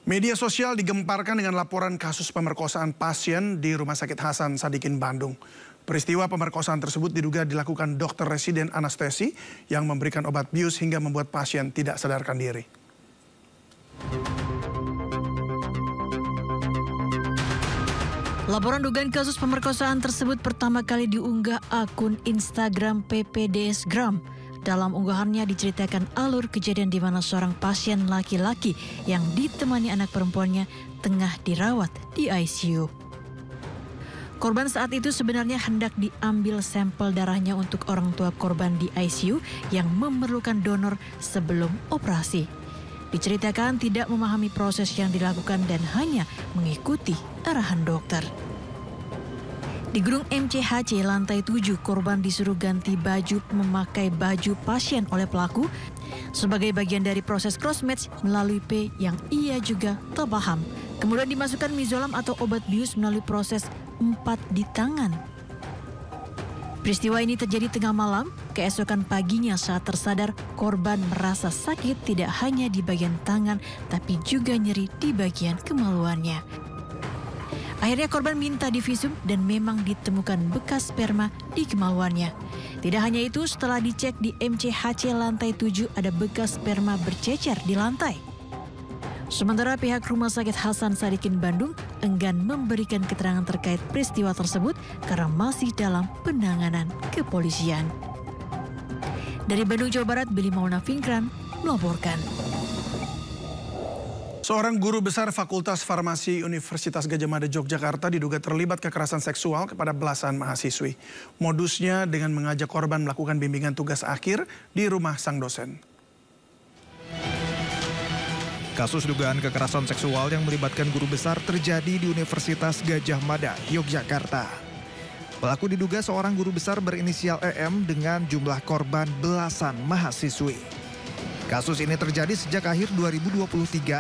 Media sosial digemparkan dengan laporan kasus pemerkosaan pasien di Rumah Sakit Hasan Sadikin, Bandung. Peristiwa pemerkosaan tersebut diduga dilakukan dokter residen anestesi yang memberikan obat bius hingga membuat pasien tidak sadarkan diri. Laporan dugaan kasus pemerkosaan tersebut pertama kali diunggah akun Instagram PPDSgram. Dalam unggahannya diceritakan alur kejadian di mana seorang pasien laki-laki yang ditemani anak perempuannya tengah dirawat di ICU. Korban saat itu sebenarnya hendak diambil sampel darahnya untuk orang tua korban di ICU yang memerlukan donor sebelum operasi. Diceritakan tidak memahami proses yang dilakukan dan hanya mengikuti arahan dokter. Di gedung MCHC lantai 7, korban disuruh ganti baju memakai baju pasien oleh pelaku sebagai bagian dari proses cross-match melalui P yang ia juga tak paham. Kemudian dimasukkan mizolam atau obat bius melalui proses 4 di tangan. Peristiwa ini terjadi tengah malam. Keesokan paginya saat tersadar, korban merasa sakit tidak hanya di bagian tangan tapi juga nyeri di bagian kemaluannya. Akhirnya korban minta divisum dan memang ditemukan bekas sperma di kemaluannya. Tidak hanya itu, setelah dicek di MCHC lantai 7 ada bekas sperma bercecer di lantai. Sementara pihak Rumah Sakit Hasan Sadikin Bandung enggan memberikan keterangan terkait peristiwa tersebut karena masih dalam penanganan kepolisian. Dari Bandung, Jawa Barat, Billy Mauna Finkran melaporkan. Seorang guru besar Fakultas Farmasi Universitas Gadjah Mada Yogyakarta diduga terlibat kekerasan seksual kepada belasan mahasiswi. Modusnya dengan mengajak korban melakukan bimbingan tugas akhir di rumah sang dosen. Kasus dugaan kekerasan seksual yang melibatkan guru besar terjadi di Universitas Gadjah Mada, Yogyakarta. Pelaku diduga seorang guru besar berinisial EM dengan jumlah korban belasan mahasiswi. Kasus ini terjadi sejak akhir 2023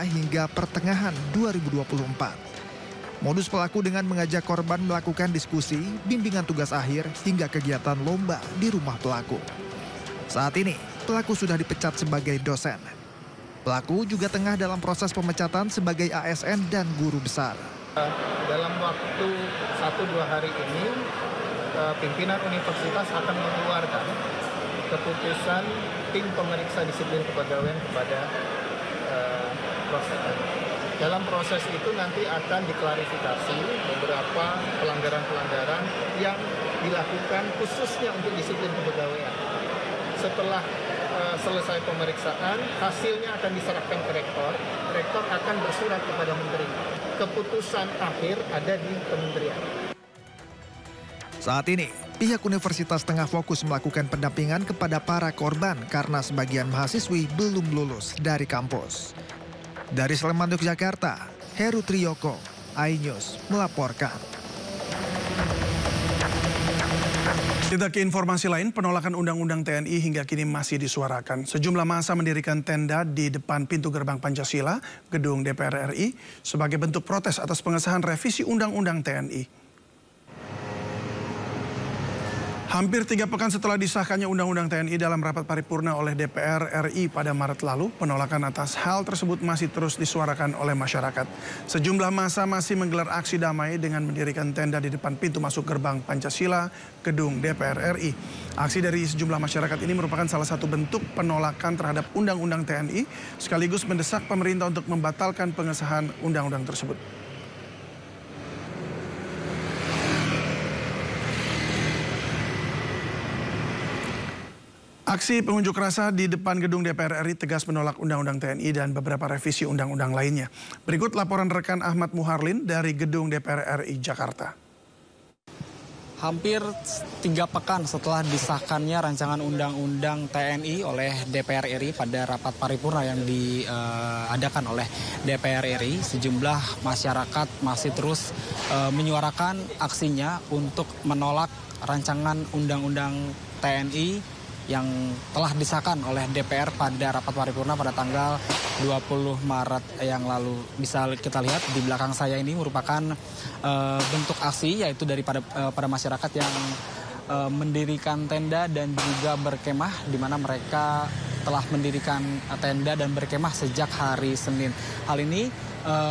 hingga pertengahan 2024. Modus pelaku dengan mengajak korban melakukan diskusi, bimbingan tugas akhir, hingga kegiatan lomba di rumah pelaku. Saat ini, pelaku sudah dipecat sebagai dosen. Pelaku juga tengah dalam proses pemecatan sebagai ASN dan guru besar. Dalam waktu 1-2 hari ini, pimpinan universitas akan mengeluarkan keputusan tim pemeriksa disiplin kepegawaian kepada proses. Dalam proses itu nanti akan diklarifikasi beberapa pelanggaran-pelanggaran yang dilakukan khususnya untuk disiplin kepegawaian. Setelah selesai pemeriksaan, hasilnya akan diserahkan ke rektor. Rektor akan bersurat kepada menteri. Keputusan akhir ada di kementerian. Saat ini, pihak universitas tengah fokus melakukan pendampingan kepada para korban karena sebagian mahasiswi belum lulus dari kampus. Dari Sleman, Yogyakarta, Heru Triyoko, iNews melaporkan. Kita ke informasi lain, penolakan Undang-Undang TNI hingga kini masih disuarakan. Sejumlah massa mendirikan tenda di depan pintu gerbang Pancasila, gedung DPR RI, sebagai bentuk protes atas pengesahan revisi Undang-Undang TNI. Hampir 3 pekan setelah disahkannya Undang-Undang TNI dalam rapat paripurna oleh DPR RI pada Maret lalu, penolakan atas hal tersebut masih terus disuarakan oleh masyarakat. Sejumlah massa masih menggelar aksi damai dengan mendirikan tenda di depan pintu masuk gerbang Pancasila, gedung DPR RI. Aksi dari sejumlah masyarakat ini merupakan salah satu bentuk penolakan terhadap Undang-Undang TNI, sekaligus mendesak pemerintah untuk membatalkan pengesahan Undang-Undang tersebut. Aksi pengunjuk rasa di depan gedung DPR RI tegas menolak Undang-Undang TNI dan beberapa revisi undang-undang lainnya. Berikut laporan rekan Ahmad Muharlin dari gedung DPR RI Jakarta. Hampir 3 pekan setelah disahkannya rancangan Undang-Undang TNI oleh DPR RI pada rapat paripurna yang diadakan oleh DPR RI, sejumlah masyarakat masih terus menyuarakan aksinya untuk menolak rancangan Undang-Undang TNI yang telah disahkan oleh DPR pada rapat paripurna pada tanggal 20 Maret yang lalu. Bisa kita lihat di belakang saya ini merupakan bentuk aksi, yaitu daripada pada masyarakat yang mendirikan tenda dan juga berkemah, di mana mereka telah mendirikan tenda dan berkemah sejak hari Senin. Hal ini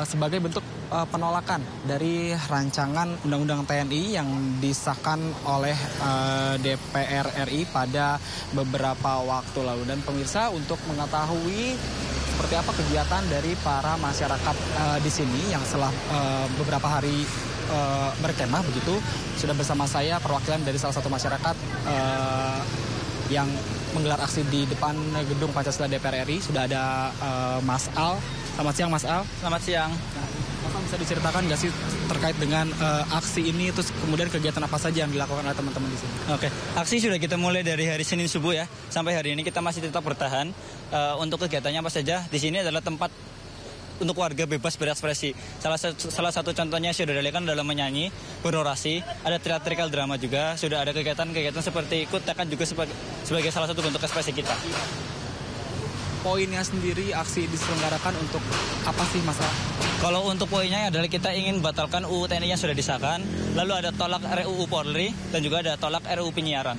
sebagai bentuk penolakan dari rancangan Undang-Undang TNI yang disahkan oleh DPR RI pada beberapa waktu lalu. Dan pemirsa, untuk mengetahui seperti apa kegiatan dari para masyarakat di sini yang setelah beberapa hari berkemah begitu, sudah bersama saya perwakilan dari salah satu masyarakat yang menggelar aksi di depan gedung Pancasila DPR RI. Sudah ada Mas Al. Selamat siang Mas Al. Selamat siang. Mas Al, bisa diceritakan nggak sih terkait dengan aksi ini, terus kemudian kegiatan apa saja yang dilakukan oleh teman-teman di sini? Oke, aksi sudah kita mulai dari hari Senin subuh ya, sampai hari ini kita masih tetap bertahan. Untuk kegiatannya apa saja, di sini adalah tempat untuk warga bebas berekspresi. Salah satu contohnya sudah dilakukan dalam menyanyi, berorasi, ada teatrikal drama juga, sudah ada kegiatan seperti ikut tekan juga sebagai salah satu bentuk ekspresi kita. Poinnya sendiri aksi diselenggarakan untuk apa sih Mas Al? Kalau untuk poinnya adalah kita ingin batalkan UU TNI yang sudah disahkan, lalu ada tolak RUU Polri, dan juga ada tolak RUU Penyiaran.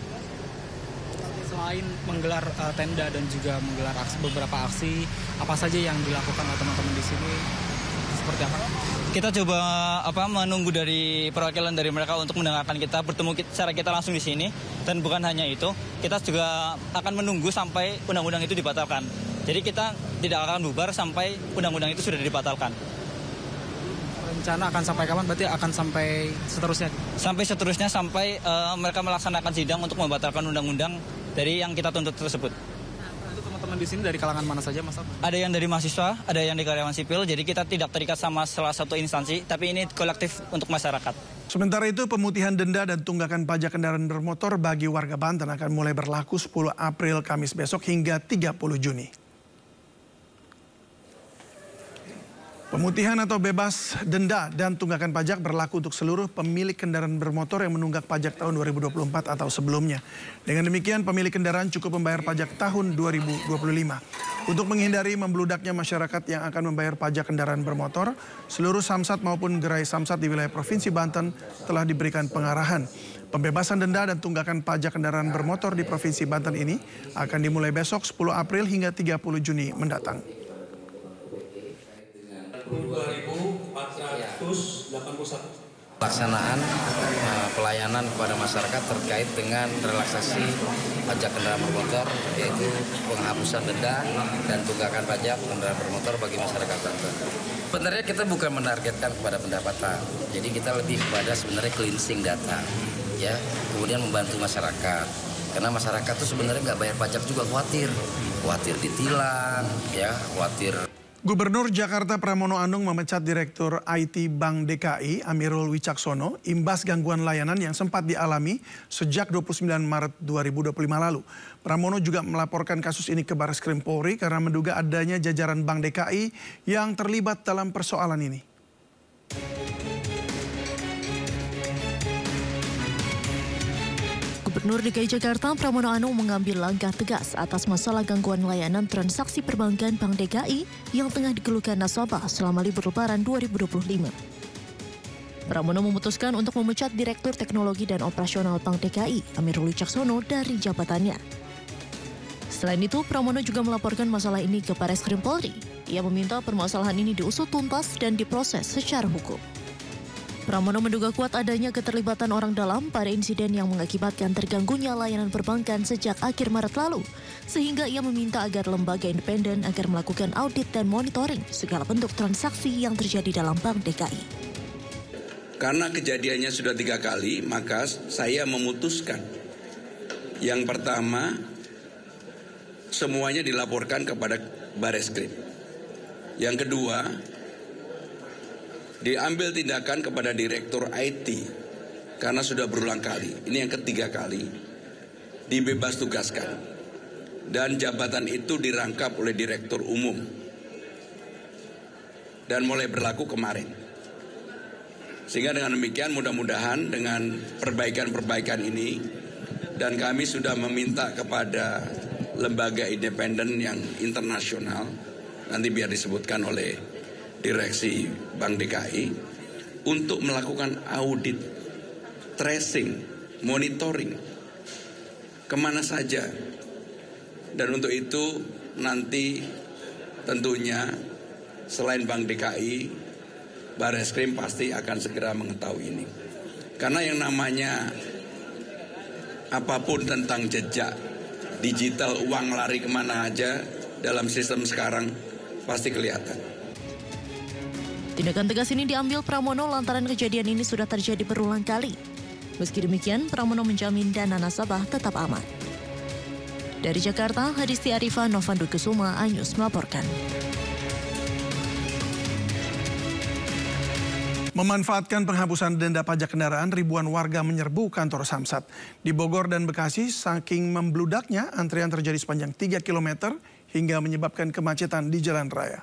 Selain menggelar tenda dan juga menggelar beberapa aksi, apa saja yang dilakukan oleh teman-teman di sini? Seperti apa? Kita coba menunggu dari perwakilan dari mereka untuk mendengarkan kita, bertemu secara kita langsung di sini. Dan bukan hanya itu, kita juga akan menunggu sampai undang-undang itu dibatalkan. Jadi kita tidak akan bubar sampai undang-undang itu sudah dibatalkan. Rencana akan sampai kapan? Berarti akan sampai seterusnya? Sampai seterusnya, sampai mereka melaksanakan sidang untuk membatalkan undang-undang dari yang kita tuntut tersebut. Itu teman-teman di sini dari kalangan mana saja, Mas? Ada yang dari mahasiswa, ada yang dari karyawan sipil, jadi kita tidak terikat sama salah satu instansi, tapi ini kolektif untuk masyarakat. Sementara itu, pemutihan denda dan tunggakan pajak kendaraan bermotor bagi warga Banten akan mulai berlaku 10 April Kamis besok hingga 30 Juni. Pemutihan atau bebas denda dan tunggakan pajak berlaku untuk seluruh pemilik kendaraan bermotor yang menunggak pajak tahun 2024 atau sebelumnya. Dengan demikian, pemilik kendaraan cukup membayar pajak tahun 2025. Untuk menghindari membludaknya masyarakat yang akan membayar pajak kendaraan bermotor, seluruh samsat maupun gerai samsat di wilayah Provinsi Banten telah diberikan pengarahan. Pembebasan denda dan tunggakan pajak kendaraan bermotor di Provinsi Banten ini akan dimulai besok 10 April hingga 30 Juni mendatang. 2.481. Pelaksanaan pelayanan kepada masyarakat terkait dengan relaksasi pajak kendaraan bermotor, yaitu penghapusan denda dan tunggakan pajak kendaraan bermotor bagi masyarakat Banten. Sebenarnya kita bukan menargetkan kepada pendapatan, jadi kita lebih kepada sebenarnya cleansing data, ya, kemudian membantu masyarakat. Karena masyarakat tuh sebenarnya nggak bayar pajak juga khawatir ditilang, ya, khawatir. Gubernur Jakarta Pramono Anung memecat Direktur IT Bank DKI Amirul Wicaksono imbas gangguan layanan yang sempat dialami sejak 29 Maret 2025 lalu. Pramono juga melaporkan kasus ini ke Barreskrim Polri karena menduga adanya jajaran Bank DKI yang terlibat dalam persoalan ini. Gubernur DKI Jakarta Pramono Anung mengambil langkah tegas atas masalah gangguan layanan transaksi perbankan Bank DKI yang tengah dikeluhkan nasabah selama libur Lebaran 2025. Pramono memutuskan untuk memecat Direktur Teknologi dan Operasional Bank DKI Amirul Wicaksono dari jabatannya. Selain itu, Pramono juga melaporkan masalah ini ke Barreskrim Polri. Ia meminta permasalahan ini diusut tuntas dan diproses secara hukum. Pramono menduga kuat adanya keterlibatan orang dalam pada insiden yang mengakibatkan terganggunya layanan perbankan sejak akhir Maret lalu, sehingga ia meminta agar lembaga independen agar melakukan audit dan monitoring segala bentuk transaksi yang terjadi dalam Bank DKI. Karena kejadiannya sudah 3 kali, maka saya memutuskan. Yang pertama, semuanya dilaporkan kepada Barreskrim. Yang kedua, diambil tindakan kepada Direktur IT karena sudah berulang kali. Ini yang ketiga kali. Dibebas tugaskan. Dan jabatan itu dirangkap oleh Direktur Umum. Dan mulai berlaku kemarin. Sehingga dengan demikian mudah-mudahan dengan perbaikan-perbaikan ini dan kami sudah meminta kepada lembaga independen yang internasional, nanti biar disebutkan oleh Direksi Bank DKI untuk melakukan audit, tracing, monitoring kemana saja. Dan untuk itu nanti tentunya selain Bank DKI, Barreskrim pasti akan segera mengetahui ini. Karena yang namanya apapun tentang jejak digital, uang lari kemana aja dalam sistem sekarang pasti kelihatan. Tindakan tegas ini diambil Pramono lantaran kejadian ini sudah terjadi berulang kali. Meski demikian, Pramono menjamin dana nasabah tetap aman. Dari Jakarta, Hadisti Arifah, Novandu Kusuma, iNews melaporkan. Memanfaatkan penghapusan denda pajak kendaraan, ribuan warga menyerbu kantor Samsat. Di Bogor dan Bekasi, saking membludaknya, antrian terjadi sepanjang 3 km hingga menyebabkan kemacetan di jalan raya.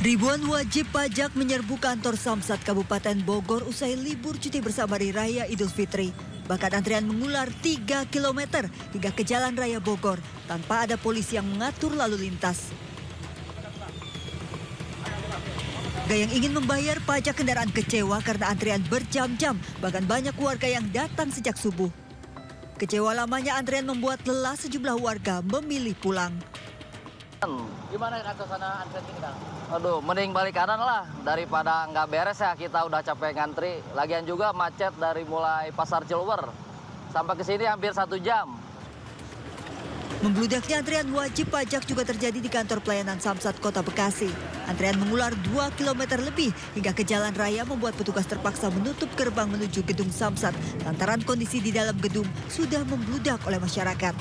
Ribuan wajib pajak menyerbu kantor Samsat Kabupaten Bogor usai libur cuti bersama Hari Raya Idul Fitri. Bahkan antrian mengular 3 km hingga ke Jalan Raya Bogor tanpa ada polisi yang mengatur lalu lintas. Warga yang ingin membayar pajak kendaraan kecewa karena antrian berjam-jam, bahkan banyak warga yang datang sejak subuh. Kecewa lamanya antrian membuat lelah sejumlah warga memilih pulang. Gimana kantor sana antrian ini, Kang? Aduh, mending balik kanan lah daripada nggak beres ya, kita udah capek ngantri. Lagian juga macet dari mulai Pasar Cilwer sampai ke sini hampir 1 jam. Membludaknya antrian wajib pajak juga terjadi di kantor pelayanan Samsat Kota Bekasi. Antrian mengular 2 km lebih hingga ke jalan raya membuat petugas terpaksa menutup gerbang menuju gedung Samsat lantaran kondisi di dalam gedung sudah membludak oleh masyarakat.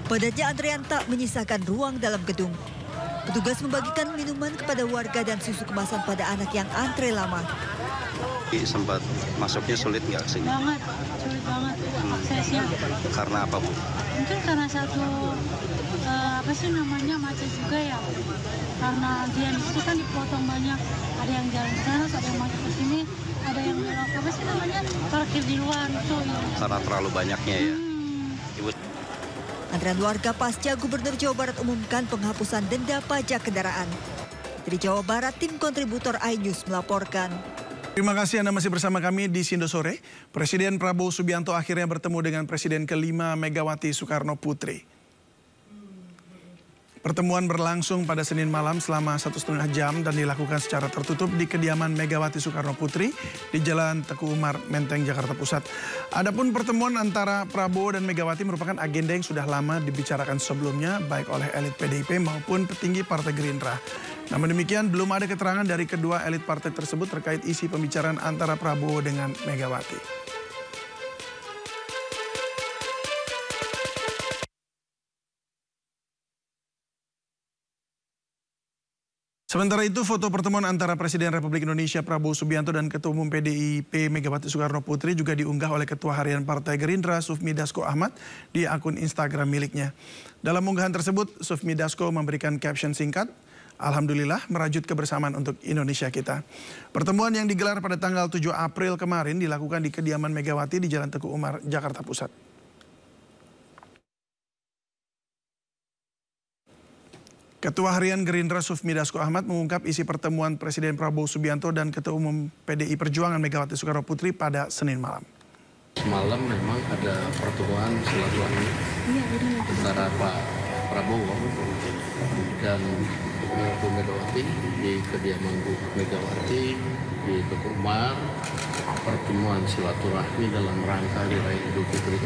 Padatnya antrian tak menyisakan ruang dalam gedung. Petugas membagikan minuman kepada warga dan susu kemasan pada anak yang antre lama. Sempat masuknya sulit nggak ke sini? Banget, sulit banget aksesnya. Karena apa, Bu? Mungkin karena satu, macet juga ya. Karena antrian di situ kan dipotong banyak. Ada yang jalan ke sana, ada yang masuk ke sini, ada yang parkir di luar. Gitu, ya. Karena terlalu banyaknya ya? Ibu. Antrian warga pasca Gubernur Jawa Barat umumkan penghapusan denda pajak kendaraan. Dari Jawa Barat, tim kontributor iNews melaporkan. Terima kasih Anda masih bersama kami di Sindo Sore. Presiden Prabowo Subianto akhirnya bertemu dengan Presiden ke-5 Megawati Soekarno Putri. Pertemuan berlangsung pada Senin malam selama 1,5 jam dan dilakukan secara tertutup di kediaman Megawati Soekarno Putri di Jalan Teguh Umar, Menteng, Jakarta Pusat. Adapun pertemuan antara Prabowo dan Megawati merupakan agenda yang sudah lama dibicarakan sebelumnya baik oleh elit PDIP maupun petinggi Partai Gerindra. Namun demikian belum ada keterangan dari kedua elit partai tersebut terkait isi pembicaraan antara Prabowo dengan Megawati. Sementara itu, foto pertemuan antara Presiden Republik Indonesia Prabowo Subianto dan Ketua Umum PDIP Megawati Soekarno Putri juga diunggah oleh Ketua Harian Partai Gerindra Sufmi Dasko Ahmad di akun Instagram miliknya. Dalam unggahan tersebut, Sufmi Dasko memberikan caption singkat, "Alhamdulillah merajut kebersamaan untuk Indonesia kita." Pertemuan yang digelar pada tanggal 7 April kemarin dilakukan di kediaman Megawati di Jalan Teguh Umar, Jakarta Pusat. Ketua Harian Gerindra Sufmi Dasko Ahmad mengungkap isi pertemuan Presiden Prabowo Subianto dan Ketua Umum PDI Perjuangan Megawati Soekarno Putri pada Senin malam. Semalam memang ada pertemuan silaturahmi antara Pak Prabowo dan Bu Megawati di kediaman Bu Megawati di Teguh Umar. Pertemuan silaturahmi dalam rangka Hari Raya Idul Fitri.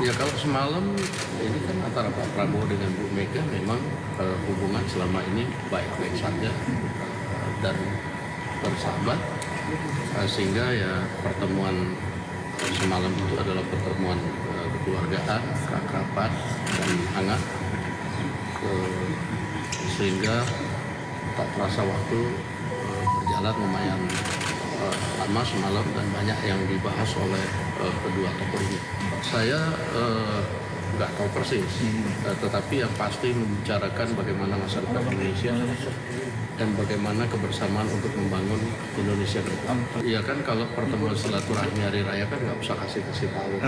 Ya kalau semalam ini kan antara Pak Prabowo dengan Bu Mega memang hubungan selama ini baik-baik saja dan bersahabat, sehingga ya pertemuan semalam itu adalah pertemuan kekeluargaan, kerabat dan hangat, sehingga tak terasa waktu berjalan lumayan lama semalam dan banyak yang dibahas oleh kedua tokoh ini. Saya nggak tahu persis, tetapi yang pasti membicarakan bagaimana masyarakat Indonesia dan bagaimana kebersamaan untuk membangun Indonesia ke depan. Iya kan kalau pertemuan silaturahmi hari raya kan nggak usah kasih tahu.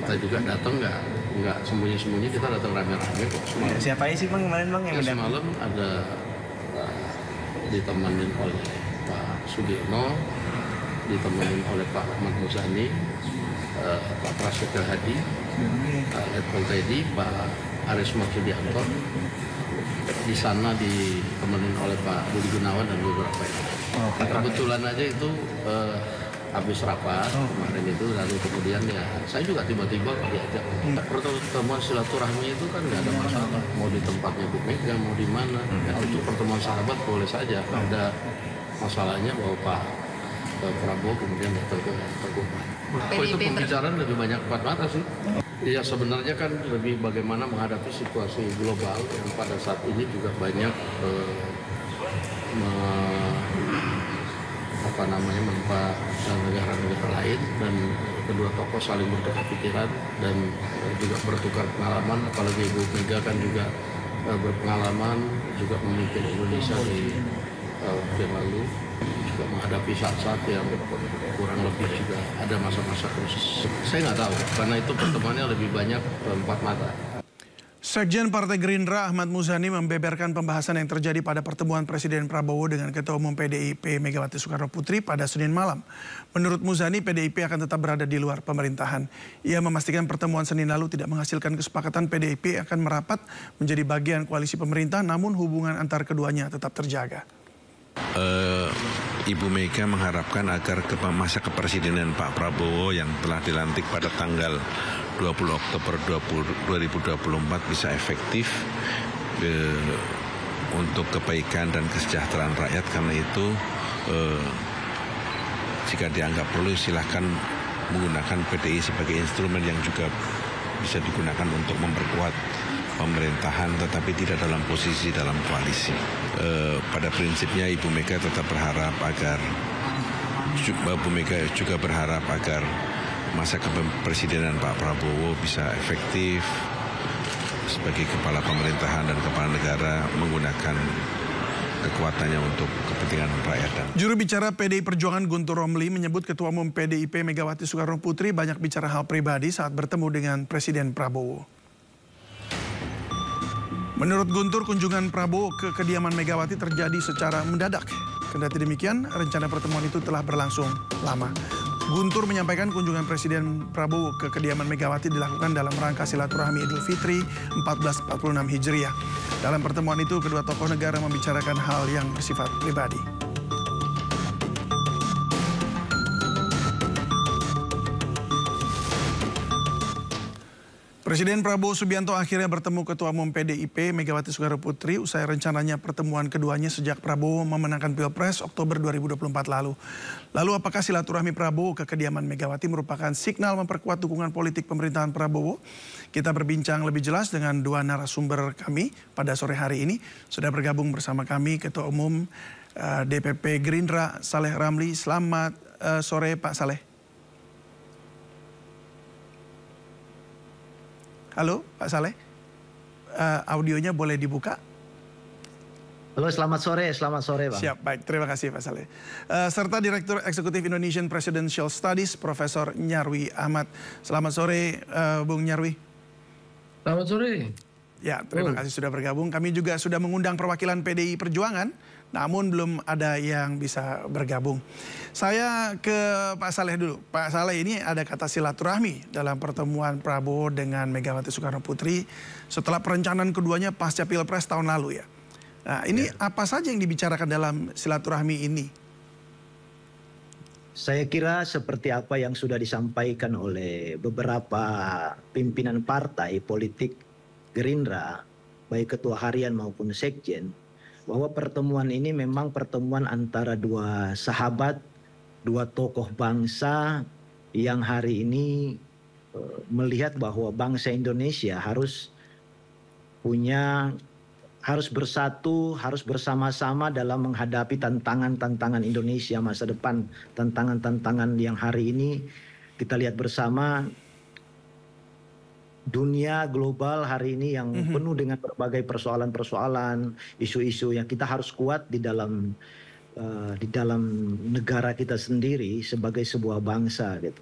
Kita juga datang nggak sembunyi-sembunyi, kita datang rame-rame kok. Siapa sih Bang kemarin Bang yang semalam ada ditemenin oleh Pak Sugiono, ditemenin oleh Pak Ahmad Muzani, Pak Prasetyo Hadi, Letkol TNI Pak Aris Marsudianto. Di sana ditemenin oleh Pak Budi Gunawan dan beberapa yang. Kebetulan aja itu habis rapat kemarin itu, lalu kemudian ya saya juga tiba-tiba diajak. Pertemuan silaturahmi itu kan nggak ada masalah, mau di tempatnya Bu Mega, mau di mana. Ya, itu pertemuan sahabat boleh saja. Ada masalahnya bahwa Pak Prabowo kemudian datang ke Tengkupan. Itu pembicaraan lebih banyak empat mata sih. Ya sebenarnya kan lebih bagaimana menghadapi situasi global yang pada saat ini juga banyak menimpa negara-negara lain, dan kedua tokoh saling bertukar pikiran dan juga bertukar pengalaman. Apalagi Ibu Mega kan juga berpengalaman juga memimpin Indonesia di yang lalu, juga menghadapi saat-saat yang kurang lebih juga ada masa-masa krisis. Saya nggak tahu, karena itu pertemuannya lebih banyak empat mata. Sekjen Partai Gerindra Ahmad Muzani membeberkan pembahasan yang terjadi pada pertemuan Presiden Prabowo dengan Ketua Umum PDIP Megawati Soekarno Putri pada Senin malam. Menurut Muzani, PDIP akan tetap berada di luar pemerintahan. Ia memastikan pertemuan Senin lalu tidak menghasilkan kesepakatan PDIP akan merapat menjadi bagian koalisi pemerintah, namun hubungan antar keduanya tetap terjaga. Ibu Mega mengharapkan agar masa kepresidenan Pak Prabowo yang telah dilantik pada tanggal 20 Oktober 2024 bisa efektif untuk kebaikan dan kesejahteraan rakyat. Karena itu jika dianggap perlu silahkan menggunakan PDI sebagai instrumen yang juga bisa digunakan untuk memperkuat pemerintahan, tetapi tidak dalam posisi dalam koalisi. Pada prinsipnya Ibu Mega tetap berharap agar masa kepemimpinan Pak Prabowo bisa efektif sebagai kepala pemerintahan dan kepala negara, menggunakan kekuatannya untuk kepentingan rakyat. Juru bicara PDI Perjuangan Guntur Romli menyebut Ketua Umum PDIP Megawati Soekarno Putri banyak bicara hal pribadi saat bertemu dengan Presiden Prabowo. Menurut Guntur, kunjungan Prabowo ke kediaman Megawati terjadi secara mendadak. Kendati demikian, rencana pertemuan itu telah berlangsung lama. Guntur menyampaikan kunjungan Presiden Prabowo ke kediaman Megawati dilakukan dalam rangka silaturahmi Idul Fitri 1446 Hijriah. Dalam pertemuan itu, kedua tokoh negara membicarakan hal yang bersifat pribadi. Presiden Prabowo Subianto akhirnya bertemu Ketua Umum PDIP Megawati Soekarno Putri usai rencananya pertemuan keduanya sejak Prabowo memenangkan Pilpres Oktober 2024 lalu. Lalu apakah silaturahmi Prabowo ke kediaman Megawati merupakan signal memperkuat dukungan politik pemerintahan Prabowo? Kita berbincang lebih jelas dengan dua narasumber kami pada sore hari ini. Sudah bergabung bersama kami Ketua Umum DPP Gerindra Saleh Ramli. Selamat sore Pak Saleh. Halo Pak Saleh, audionya boleh dibuka? Halo, selamat sore Bang. Siap, baik, terima kasih Pak Saleh. Serta Direktur Eksekutif Indonesian Presidential Studies, Profesor Nyarwi Ahmad. Selamat sore Bung Nyarwi. Selamat sore. Ya, terima kasih sudah bergabung. Kami juga sudah mengundang perwakilan PDI Perjuangan, namun belum ada yang bisa bergabung. Saya ke Pak Saleh dulu. Pak Saleh, ini ada kata silaturahmi dalam pertemuan Prabowo dengan Megawati Soekarno Putri setelah perencanaan keduanya pasca Pilpres tahun lalu ya. Nah, ini apa saja yang dibicarakan dalam silaturahmi ini? Saya kira seperti apa yang sudah disampaikan oleh beberapa pimpinan partai politik Gerindra, baik ketua harian maupun sekjen, bahwa pertemuan ini memang pertemuan antara dua sahabat, dua tokoh bangsa yang hari ini melihat bahwa bangsa Indonesia harus bersatu, harus bersama-sama dalam menghadapi tantangan-tantangan Indonesia masa depan, tantangan-tantangan yang hari ini kita lihat bersama. Dunia global hari ini yang penuh dengan berbagai persoalan-persoalan, isu-isu yang kita harus kuat di dalam negara kita sendiri sebagai sebuah bangsa gitu.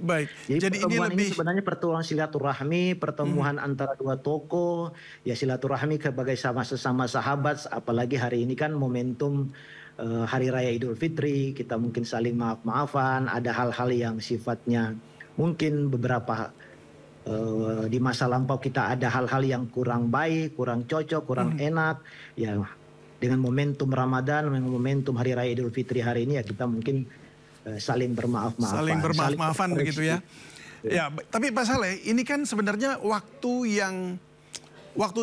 Baik. Jadi pertemuan ini sebenarnya pertemuan silaturahmi, pertemuan antara dua tokoh, ya silaturahmi sebagai sesama sahabat, apalagi hari ini kan momentum Hari Raya Idul Fitri, kita mungkin saling maaf-maafan, ada hal-hal yang sifatnya mungkin beberapa di masa lampau kita ada hal-hal yang kurang baik, kurang cocok, kurang enak. Ya dengan momentum Ramadan, dengan momentum Hari Raya Idul Fitri hari ini ya kita mungkin saling bermaaf-maafan. Saling bermaaf-maafan begitu ya. Ya, tapi Pak Saleh, ini kan sebenarnya waktu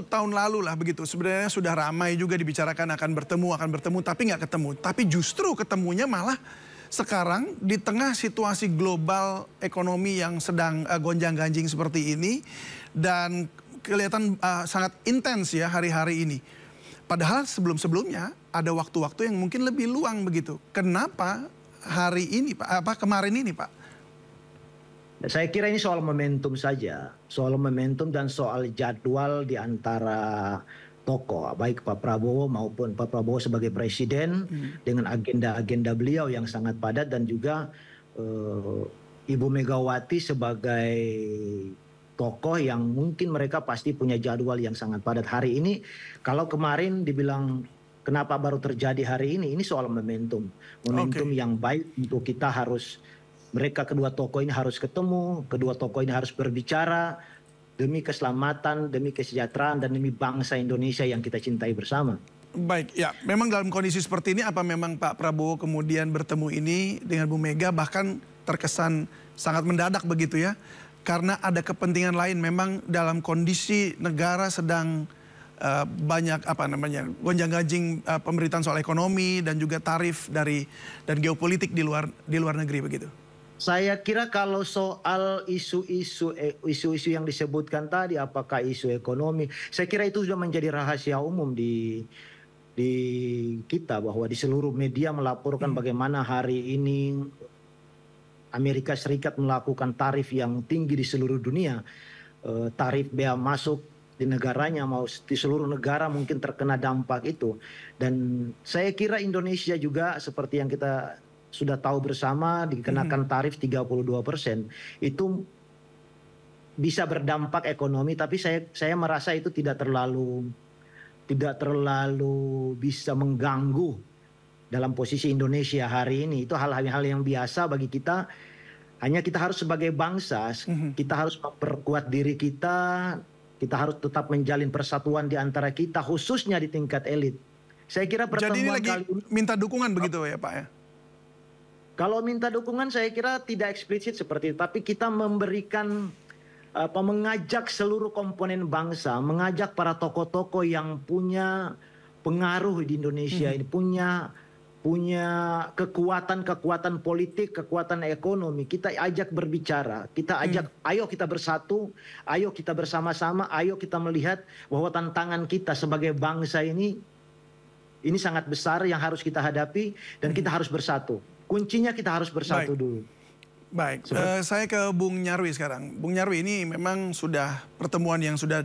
tahun lalu lah begitu. Sebenarnya sudah ramai juga dibicarakan akan bertemu, tapi nggak ketemu. Tapi justru ketemunya malah sekarang di tengah situasi global ekonomi yang sedang gonjang-ganjing seperti ini dan kelihatan sangat intens ya hari-hari ini. Padahal sebelum-sebelumnya ada waktu-waktu yang mungkin lebih luang begitu. Kenapa hari ini Pak, kemarin ini Pak? Saya kira ini soal momentum saja, soal momentum dan soal jadwal di antara tokoh, baik Pak Prabowo maupun Pak Prabowo sebagai presiden dengan agenda-agenda beliau yang sangat padat dan juga Ibu Megawati sebagai tokoh yang mungkin mereka pasti punya jadwal yang sangat padat. Hari ini kalau kemarin dibilang kenapa baru terjadi hari ini soal momentum. Momentum yang baik untuk kita mereka kedua tokoh ini harus ketemu, kedua tokoh ini harus berbicara demi keselamatan, demi kesejahteraan, dan demi bangsa Indonesia yang kita cintai bersama. Baik, ya memang dalam kondisi seperti ini apa memang Pak Prabowo kemudian bertemu ini dengan Bu Mega bahkan terkesan sangat mendadak begitu ya? Karena ada kepentingan lain memang dalam kondisi negara sedang banyak gonjang-ganjing pemberitaan soal ekonomi dan juga tarif dan geopolitik di luar negeri begitu. Saya kira kalau soal isu-isu yang disebutkan tadi, apakah isu ekonomi, saya kira itu sudah menjadi rahasia umum di kita, bahwa di seluruh media melaporkan bagaimana hari ini Amerika Serikat melakukan tarif yang tinggi di seluruh dunia. Tarif bea masuk di negaranya, mau di seluruh negara mungkin terkena dampak itu. Dan saya kira Indonesia juga seperti yang kita sudah tahu bersama dikenakan tarif 32%. Itu bisa berdampak ekonomi, tapi saya merasa itu tidak terlalu bisa mengganggu dalam posisi Indonesia hari ini. Itu hal-hal yang biasa bagi kita. Hanya kita harus sebagai bangsa, kita harus memperkuat diri kita harus tetap menjalin persatuan di antara kita, khususnya di tingkat elit. Saya kira pertemuan jadi ini lagi minta dukungan begitu ya Pak ya? Kalau minta dukungan saya kira tidak eksplisit seperti itu, tapi kita memberikan mengajak seluruh komponen bangsa, mengajak para tokoh-tokoh yang punya pengaruh di Indonesia ini, punya kekuatan politik, kekuatan ekonomi. Kita ajak berbicara, kita ajak, ayo kita bersatu, ayo kita bersama-sama, ayo kita melihat bahwa tantangan kita sebagai bangsa ini sangat besar yang harus kita hadapi dan kita harus bersatu. Kuncinya kita harus bersatu dulu. Baik, saya ke Bung Nyarwi sekarang. Bung Nyarwi, ini memang sudah pertemuan yang sudah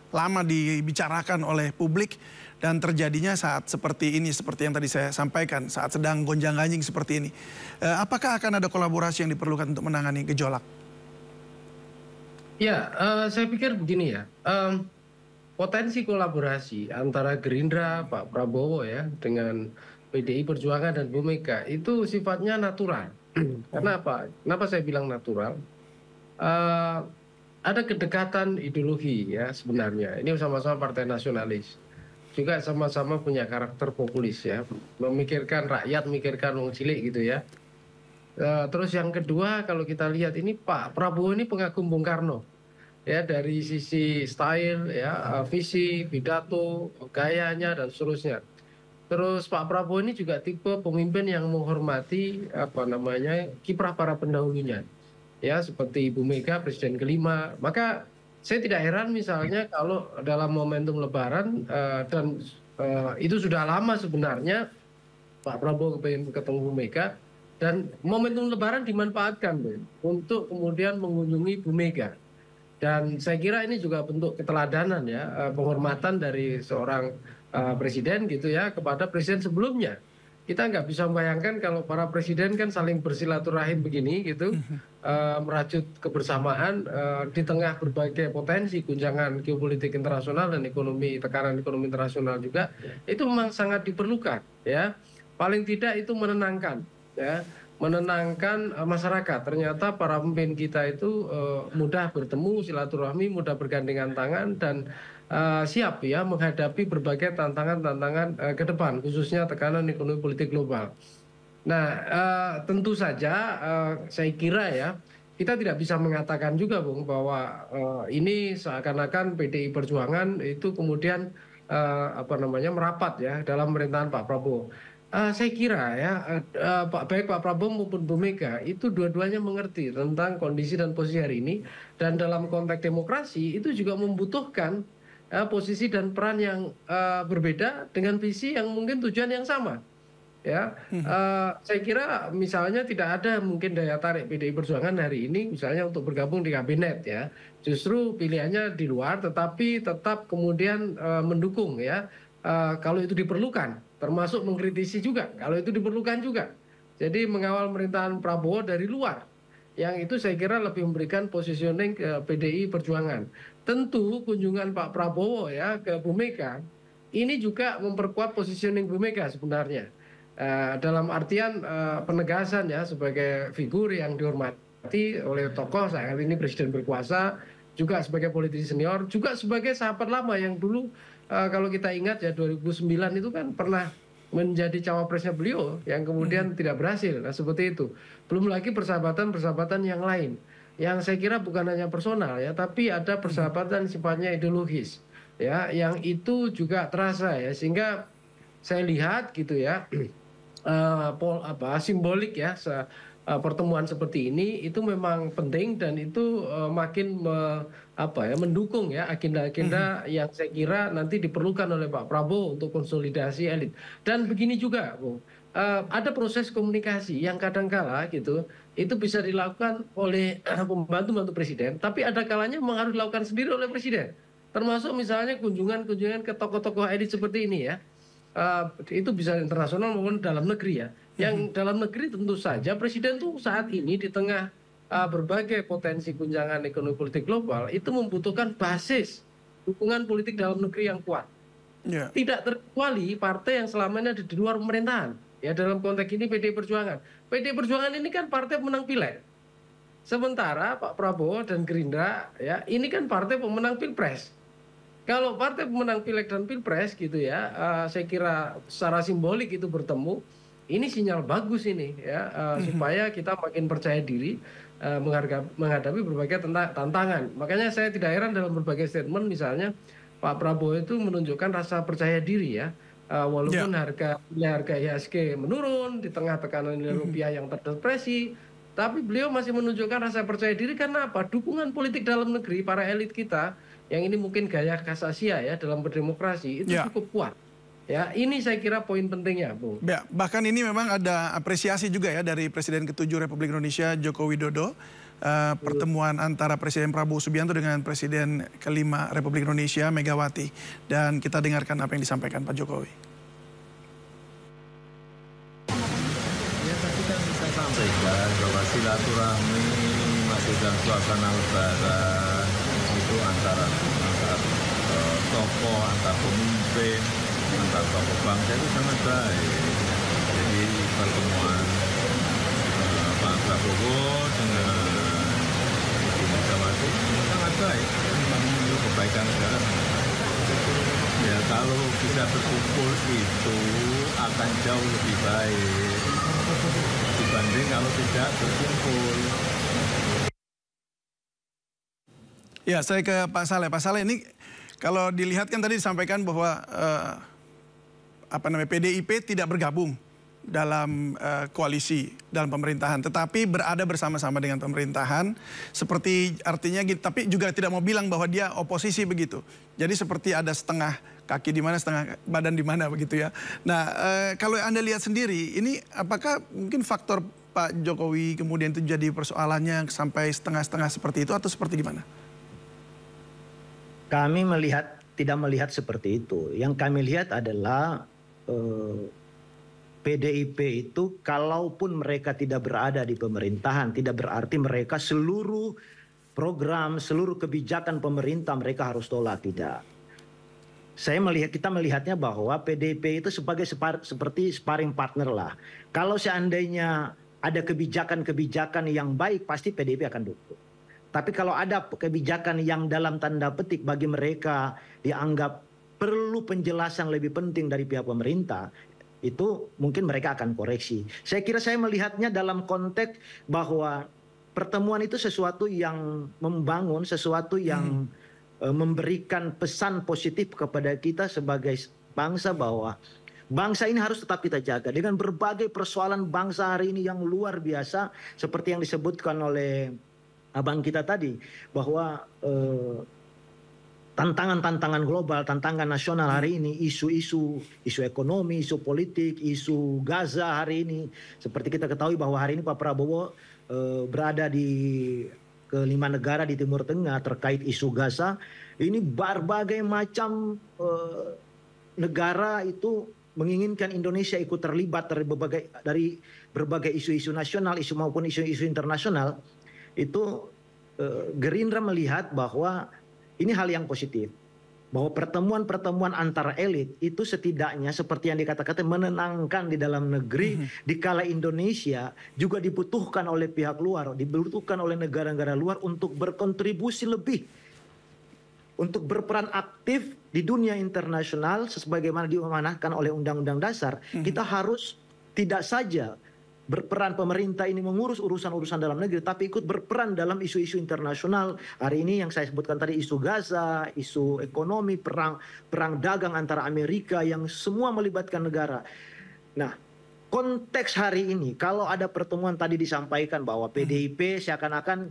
lama dibicarakan oleh publik dan terjadinya saat seperti ini, seperti yang tadi saya sampaikan, saat sedang gonjang-ganjing seperti ini. Apakah akan ada kolaborasi yang diperlukan untuk menangani gejolak? Ya, saya pikir begini ya, potensi kolaborasi antara Gerindra, Pak Prabowo ya, dengan PDI Perjuangan dan Bu Mega itu sifatnya natural. Kenapa? Kenapa saya bilang natural? Ada kedekatan ideologi ya sebenarnya. Ini sama-sama partai nasionalis. Juga sama-sama punya karakter populis ya. Memikirkan rakyat, memikirkan wong cilik gitu ya. Terus yang kedua kalau kita lihat ini Pak Prabowo ini pengagum Bung Karno. Ya dari sisi style ya, visi, pidato, gayanya dan seterusnya. Terus Pak Prabowo ini juga tipe pemimpin yang menghormati kiprah para pendahulunya. Ya, seperti Ibu Mega presiden kelima. Maka saya tidak heran misalnya kalau dalam momentum Lebaran dan itu sudah lama sebenarnya Pak Prabowo ketemu Bu Mega dan momentum Lebaran dimanfaatkan untuk kemudian mengunjungi Bu Mega. Dan saya kira ini juga bentuk keteladanan ya, penghormatan dari seorang presiden gitu ya kepada presiden sebelumnya. Kita nggak bisa membayangkan kalau para presiden kan saling bersilaturahim begini gitu, merajut kebersamaan di tengah berbagai potensi guncangan geopolitik internasional dan tekanan ekonomi internasional juga, itu memang sangat diperlukan ya. Paling tidak itu menenangkan ya. menenangkan masyarakat. Ternyata para pemimpin kita itu mudah bertemu, silaturahmi, mudah bergandengan tangan, dan siap ya menghadapi berbagai tantangan-tantangan ke depan, khususnya tekanan ekonomi politik global. Nah, tentu saja saya kira ya kita tidak bisa mengatakan juga, Bung, bahwa ini seakan-akan PDI Perjuangan itu kemudian merapat ya dalam pemerintahan Pak Prabowo. Saya kira ya baik Pak Prabowo maupun Bu Mega itu dua-duanya mengerti tentang kondisi dan posisi hari ini, dan dalam konteks demokrasi itu juga membutuhkan posisi dan peran yang berbeda dengan visi yang mungkin tujuan yang sama. Ya, saya kira misalnya tidak ada mungkin daya tarik PDI Perjuangan hari ini misalnya untuk bergabung di kabinet ya. Justru pilihannya di luar, tetapi tetap kemudian mendukung ya kalau itu diperlukan. Termasuk mengkritisi juga kalau itu diperlukan juga. Jadi mengawal pemerintahan Prabowo dari luar, yang itu saya kira lebih memberikan positioning ke PDI Perjuangan. Tentu kunjungan Pak Prabowo ya ke Bu Mega ini juga memperkuat positioning Bu Mega sebenarnya, dalam artian penegasan ya sebagai figur yang dihormati oleh tokoh saat ini presiden berkuasa, juga sebagai politisi senior, juga sebagai sahabat lama yang dulu kalau kita ingat ya 2009 itu kan pernah menjadi cawapresnya beliau yang kemudian tidak berhasil. Nah, seperti itu. Belum lagi persahabatan-persahabatan yang lain yang saya kira bukan hanya personal ya, tapi ada persahabatan sifatnya ideologis ya, yang itu juga terasa ya, sehingga saya lihat gitu ya simbolik ya pertemuan seperti ini itu memang penting, dan itu makin mendukung ya agenda-agenda yang saya kira nanti diperlukan oleh Pak Prabowo untuk konsolidasi elit. Dan begini juga, Bung, ada proses komunikasi yang kadangkala gitu itu bisa dilakukan oleh pembantu-pembantu presiden, tapi ada kalanya memang harus dilakukan sendiri oleh presiden. Termasuk misalnya kunjungan-kunjungan ke tokoh-tokoh elit seperti ini ya. Itu bisa internasional maupun dalam negeri ya. Yang dalam negeri tentu saja presiden tuh saat ini di tengah berbagai potensi guncangan ekonomi politik global itu membutuhkan basis dukungan politik dalam negeri yang kuat. Tidak terkecuali partai yang selama ini ada di luar pemerintahan. Ya, dalam konteks ini PDI Perjuangan. PDI Perjuangan ini kan partai pemenang pileg. Sementara Pak Prabowo dan Gerindra ya ini kan partai pemenang pilpres. Kalau partai pemenang pileg dan pilpres gitu ya, saya kira secara simbolik itu bertemu, ini sinyal bagus ini ya, supaya kita makin percaya diri menghadapi berbagai tantangan. Makanya saya tidak heran dalam berbagai statement misalnya Pak Prabowo itu menunjukkan rasa percaya diri ya, walaupun harga IHSG menurun di tengah tekanan nilai rupiah yang terdepresi, tapi beliau masih menunjukkan rasa percaya diri karena apa? Dukungan politik dalam negeri para elit kita yang ini mungkin gaya khas Asia ya dalam berdemokrasi itu cukup kuat. Ya, ini saya kira poin pentingnya, Bung. Ya, bahkan ini memang ada apresiasi juga ya dari Presiden ke-7 Republik Indonesia Joko Widodo, pertemuan antara Presiden Prabowo Subianto dengan Presiden ke-5 Republik Indonesia Megawati. Dan kita dengarkan apa yang disampaikan Pak Jokowi. Ya, tadi kan saya sampaikan bahwa silaturahmi masih dalam suasana lebaran itu antara tokoh, antar pemimpin, antar tokoh bangsa itu sangat baik. Jadi pertemuan Pak Prabowo dengan Ibu Megawati sangat baik, memang untuk kebaikan negara. Ya, kalau bisa berkumpul itu akan jauh lebih baik dibanding kalau tidak berkumpul. Ya, saya ke Pak Saleh. Pak Saleh, ini kalau dilihat kan tadi disampaikan bahwa PDIP tidak bergabung dalam koalisi dalam pemerintahan, tetapi berada bersama-sama dengan pemerintahan, seperti artinya, tapi juga tidak mau bilang bahwa dia oposisi begitu. Jadi seperti ada setengah kaki di mana, setengah badan di mana begitu ya. Nah, kalau Anda lihat sendiri, ini apakah mungkin faktor Pak Jokowi kemudian itu jadi persoalannya sampai setengah-setengah seperti itu, atau seperti gimana? Kami tidak melihat seperti itu. Yang kami lihat adalah PDIP itu kalaupun mereka tidak berada di pemerintahan, tidak berarti mereka seluruh program, seluruh kebijakan pemerintah mereka harus tolak, tidak. Kita melihatnya bahwa PDIP itu sebagai seperti sparring partner lah. Kalau seandainya ada kebijakan-kebijakan yang baik, pasti PDIP akan dukung. Tapi kalau ada kebijakan yang dalam tanda petik bagi mereka dianggap perlu penjelasan lebih penting dari pihak pemerintah, itu mungkin mereka akan koreksi. Saya kira saya melihatnya dalam konteks bahwa pertemuan itu sesuatu yang membangun, sesuatu yang memberikan pesan positif kepada kita sebagai bangsa, bahwa bangsa ini harus tetap kita jaga dengan berbagai persoalan bangsa hari ini yang luar biasa, seperti yang disebutkan oleh abang kita tadi, bahwa tantangan-tantangan global, tantangan nasional hari ini, isu ekonomi, isu politik, isu Gaza hari ini. Seperti kita ketahui bahwa hari ini Pak Prabowo berada di ke-5 negara di Timur Tengah terkait isu Gaza. Ini berbagai macam negara itu menginginkan Indonesia ikut terlibat dari berbagai isu-isu nasional, isu maupun isu-isu internasional. Itu Gerindra melihat bahwa ini hal yang positif, bahwa pertemuan-pertemuan antara elit itu setidaknya seperti yang dikatakan menenangkan di dalam negeri, dikala Indonesia juga dibutuhkan oleh pihak luar, dibutuhkan oleh negara-negara luar untuk berkontribusi lebih, untuk berperan aktif di dunia internasional sebagaimana diamanahkan oleh Undang-Undang Dasar. Kita harus tidak saja berperan pemerintah ini mengurus urusan-urusan dalam negeri, tapi ikut berperan dalam isu-isu internasional. Hari ini yang saya sebutkan tadi, isu Gaza, isu ekonomi, perang dagang antara Amerika yang semua melibatkan negara. Nah, konteks hari ini, kalau ada pertemuan tadi disampaikan bahwa PDIP seakan-akan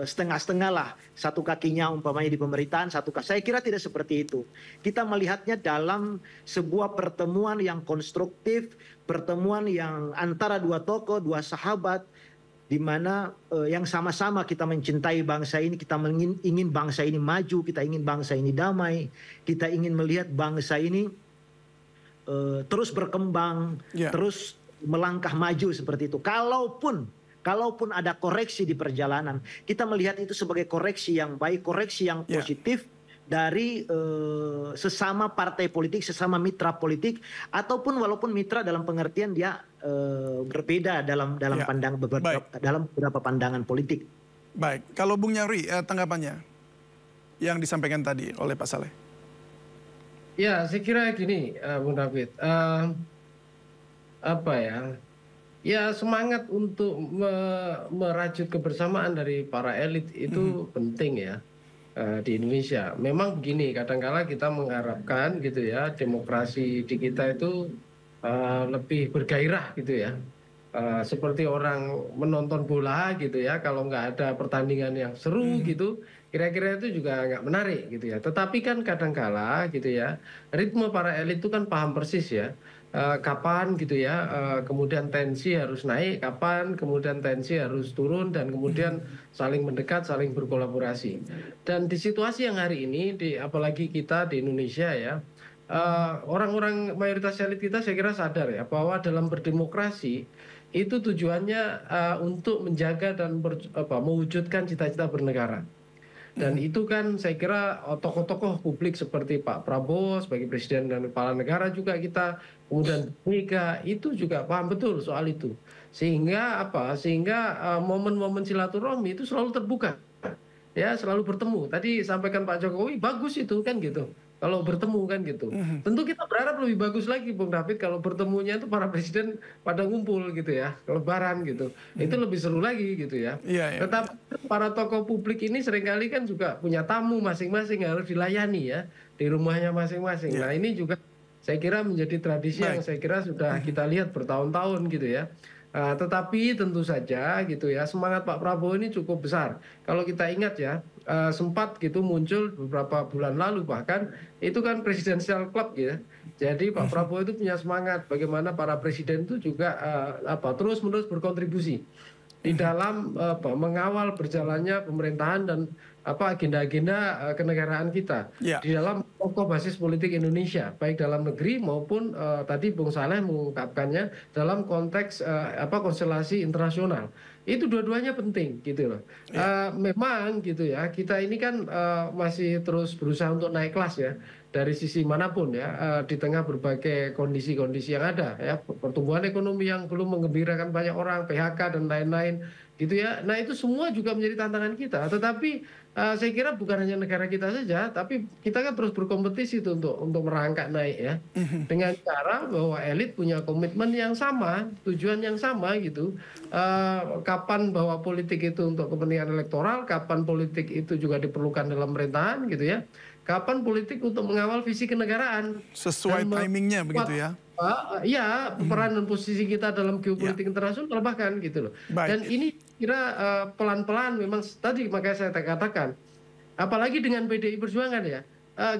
setengah-setengah lah, satu kakinya umpamanya di pemerintahan, saya kira tidak seperti itu. Kita melihatnya dalam sebuah pertemuan yang konstruktif, pertemuan yang antara dua tokoh, dua sahabat, di mana yang sama-sama kita mencintai bangsa ini, kita ingin bangsa ini maju, kita ingin bangsa ini damai, kita ingin melihat bangsa ini terus berkembang, terus melangkah maju seperti itu. Kalaupun ada koreksi di perjalanan, kita melihat itu sebagai koreksi yang baik, koreksi yang positif dari sesama partai politik, sesama mitra politik, ataupun walaupun mitra dalam pengertian dia berbeda dalam beberapa pandangan politik. Baik, kalau Bung Nyarwi tanggapannya yang disampaikan tadi oleh Pak Saleh. Ya, saya kira gini, Bung David, ya semangat untuk merajut kebersamaan dari para elit itu penting ya di Indonesia. Memang begini, kadang-kala kita mengharapkan gitu ya, demokrasi di kita itu lebih bergairah gitu ya. Seperti orang menonton bola gitu ya, kalau nggak ada pertandingan yang seru gitu, kira-kira itu juga nggak menarik gitu ya. Tetapi kan kadang-kala gitu ya, ritme para elit itu kan paham persis ya. Kapan gitu ya, kemudian tensi harus naik, kapan kemudian tensi harus turun, dan kemudian saling mendekat, saling berkolaborasi. Dan di situasi yang hari ini, apalagi kita di Indonesia ya, orang-orang mayoritas elit kita saya kira sadar ya, bahwa dalam berdemokrasi itu tujuannya untuk menjaga dan mewujudkan cita-cita bernegara. Dan itu kan saya kira tokoh-tokoh publik seperti Pak Prabowo sebagai presiden dan kepala negara juga kita, kemudian Mega itu juga paham betul soal itu. Sehingga momen-momen silaturahmi itu selalu terbuka. Ya, selalu bertemu. Tadi sampaikan Pak Jokowi, bagus itu kan gitu. Kalau bertemu kan gitu. Tentu kita berharap lebih bagus lagi Bung David kalau bertemunya itu para presiden pada ngumpul gitu ya, lebaran gitu. Itu lebih seru lagi gitu ya. Tetapi para tokoh publik ini seringkali kan juga punya tamu masing-masing harus dilayani ya di rumahnya masing-masing. Nah, ini juga saya kira menjadi tradisi yang saya kira sudah kita lihat bertahun-tahun gitu ya. Tetapi tentu saja gitu ya, semangat Pak Prabowo ini cukup besar. Kalau kita ingat ya, sempat gitu muncul beberapa bulan lalu bahkan itu kan Presidential Club ya. Jadi Pak Prabowo itu punya semangat bagaimana para presiden itu juga terus-menerus berkontribusi di dalam mengawal berjalannya pemerintahan dan agenda-agenda kenegaraan kita di dalam tokoh basis politik Indonesia, baik dalam negeri maupun tadi Bung Saleh mengungkapkannya dalam konteks konstelasi internasional. Itu dua-duanya penting gitu loh. Memang gitu ya, kita ini kan masih terus berusaha untuk naik kelas ya dari sisi manapun ya, di tengah berbagai kondisi-kondisi yang ada ya, pertumbuhan ekonomi yang belum menggembirakan banyak orang, PHK dan lain-lain gitu ya. Nah itu semua juga menjadi tantangan kita. Tetapi saya kira bukan hanya negara kita saja, tapi kita kan terus berkompetisi tuh untuk merangkak naik ya, dengan cara bahwa elit punya komitmen yang sama, tujuan yang sama gitu. Kapan bahwa politik itu untuk kepentingan elektoral, kapan politik itu juga diperlukan dalam pemerintahan gitu ya. Kapan politik untuk mengawal visi kenegaraan. Sesuai timingnya begitu ya. Ya, peran dan posisi kita dalam geopolitik internasional bahkan gitu loh. Dan ini kira pelan-pelan memang tadi makanya saya katakan, apalagi dengan PDI Perjuangan ya,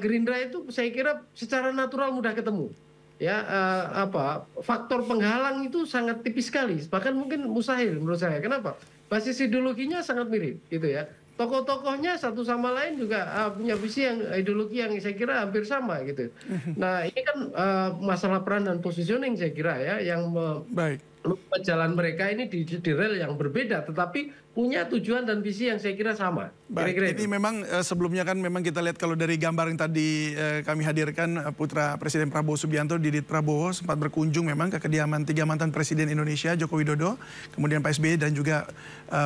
Gerindra itu saya kira secara natural mudah ketemu. Ya, faktor penghalang itu sangat tipis sekali, bahkan mungkin mustahil menurut saya. Kenapa? Basis ideologinya sangat mirip gitu ya. Tokoh-tokohnya satu sama lain juga punya visi yang ideologi yang saya kira hampir sama gitu. Nah ini kan masalah peran dan positioning saya kira ya yang jalan mereka ini di rel yang berbeda, tetapi punya tujuan dan visi yang saya kira sama. Baik, ini memang sebelumnya kan memang kita lihat kalau dari gambar yang tadi kami hadirkan, putra Presiden Prabowo Subianto, Didit Prabowo sempat berkunjung memang ke kediaman 3 mantan Presiden Indonesia, Joko Widodo, kemudian Pak SBY dan juga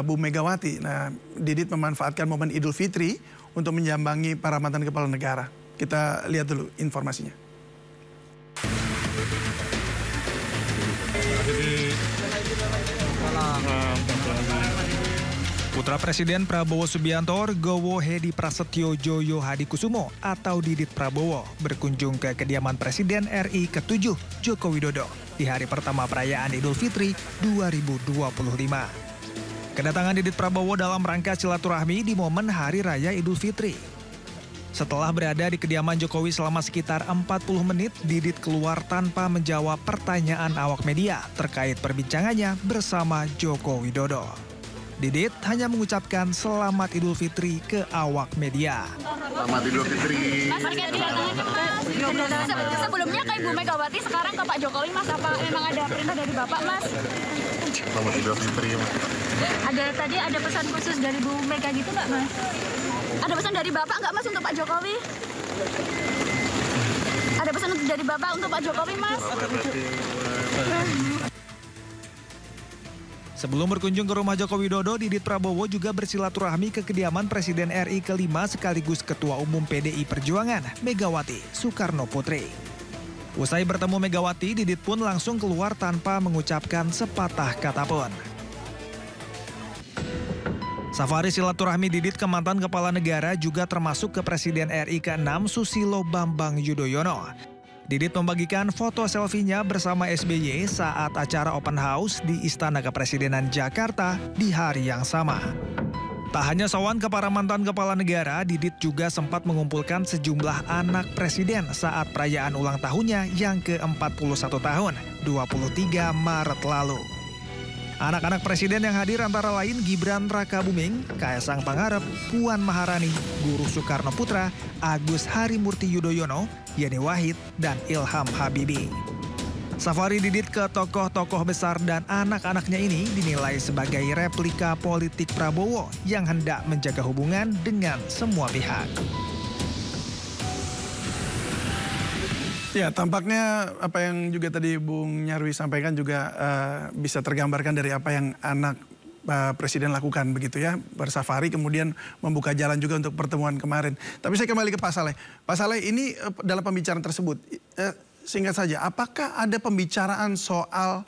Bu Megawati. Nah, Didit memanfaatkan momen Idul Fitri untuk menyambangi para mantan kepala negara. Kita lihat dulu informasinya. Putra Presiden Prabowo Subianto, Gowo Hedi Prasetyo Joyo Hadikusumo atau Didit Prabowo berkunjung ke kediaman Presiden RI ke-7 Joko Widodo di hari pertama perayaan Idul Fitri 2025. Kedatangan Didit Prabowo dalam rangka silaturahmi di momen Hari Raya Idul Fitri. Setelah berada di kediaman Jokowi selama sekitar 40 menit, Didit keluar tanpa menjawab pertanyaan awak media terkait perbincangannya bersama Joko Widodo. Didit hanya mengucapkan selamat Idul Fitri ke awak media. Selamat Idul Fitri. Mas, sebelumnya ke Ibu Megawati, sekarang ke Pak Jokowi, Mas. Apa memang ada perintah dari Bapak, Mas? Selamat Idul Fitri, Mas. Tadi ada pesan khusus dari Bu Mega gitu nggak, Mas? Ada pesan dari Bapak nggak, Mas, untuk Pak Jokowi? Ada pesan dari Bapak untuk Pak Jokowi, Mas? Sebelum berkunjung ke rumah Joko Widodo, Didit Prabowo juga bersilaturahmi ke kediaman Presiden RI ke-5 sekaligus Ketua Umum PDI Perjuangan, Megawati Soekarno Putri. Usai bertemu Megawati, Didit pun langsung keluar tanpa mengucapkan sepatah kata pun. Safari silaturahmi Didit ke mantan kepala negara juga termasuk ke Presiden RI ke-6 Susilo Bambang Yudhoyono. Didit membagikan foto selfie-nya bersama SBY saat acara open house di Istana Kepresidenan Jakarta di hari yang sama. Tak hanya sowan ke para mantan kepala negara, Didit juga sempat mengumpulkan sejumlah anak presiden saat perayaan ulang tahunnya yang ke-41 tahun, 23 Maret lalu. Anak-anak presiden yang hadir antara lain Gibran Rakabuming, Kaesang Pangarep, Puan Maharani, Guru Soekarno Putra, Agus Harimurti Yudhoyono, Yeni Wahid, dan Ilham Habibie. Safari Didit ke tokoh-tokoh besar dan anak-anaknya ini dinilai sebagai replika politik Prabowo yang hendak menjaga hubungan dengan semua pihak. Ya, tampaknya apa yang juga tadi Bung Nyarwi sampaikan juga bisa tergambarkan dari apa yang anak Presiden lakukan begitu ya, bersafari kemudian membuka jalan juga untuk pertemuan kemarin. Tapi saya kembali ke Pak Saleh. Pak Saleh, ini dalam pembicaraan tersebut, singkat saja, apakah ada pembicaraan soal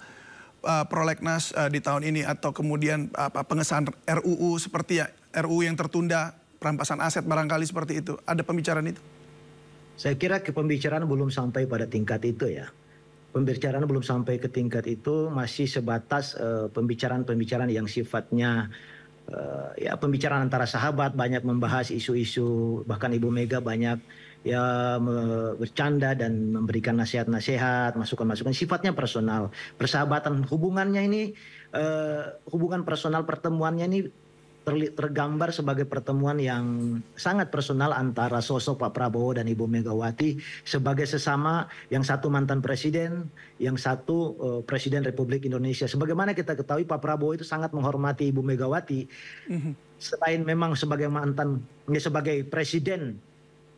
prolegnas di tahun ini atau kemudian pengesahan RUU seperti ya, RUU yang tertunda, perampasan aset barangkali seperti itu, ada pembicaraan itu? Saya kira pembicaraan belum sampai pada tingkat itu ya. Pembicaraan belum sampai ke tingkat itu, masih sebatas pembicaraan-pembicaraan yang sifatnya ya pembicaraan antara sahabat, banyak membahas isu-isu, bahkan Ibu Mega banyak ya bercanda dan memberikan nasihat-nasihat, masukan-masukan sifatnya personal. Persahabatan hubungannya ini, hubungan personal pertemuannya ini tergambar sebagai pertemuan yang sangat personal antara sosok Pak Prabowo dan Ibu Megawati sebagai sesama, yang satu mantan presiden, yang satu presiden Republik Indonesia. Sebagaimana kita ketahui, Pak Prabowo itu sangat menghormati Ibu Megawati. Selain memang sebagai sebagai presiden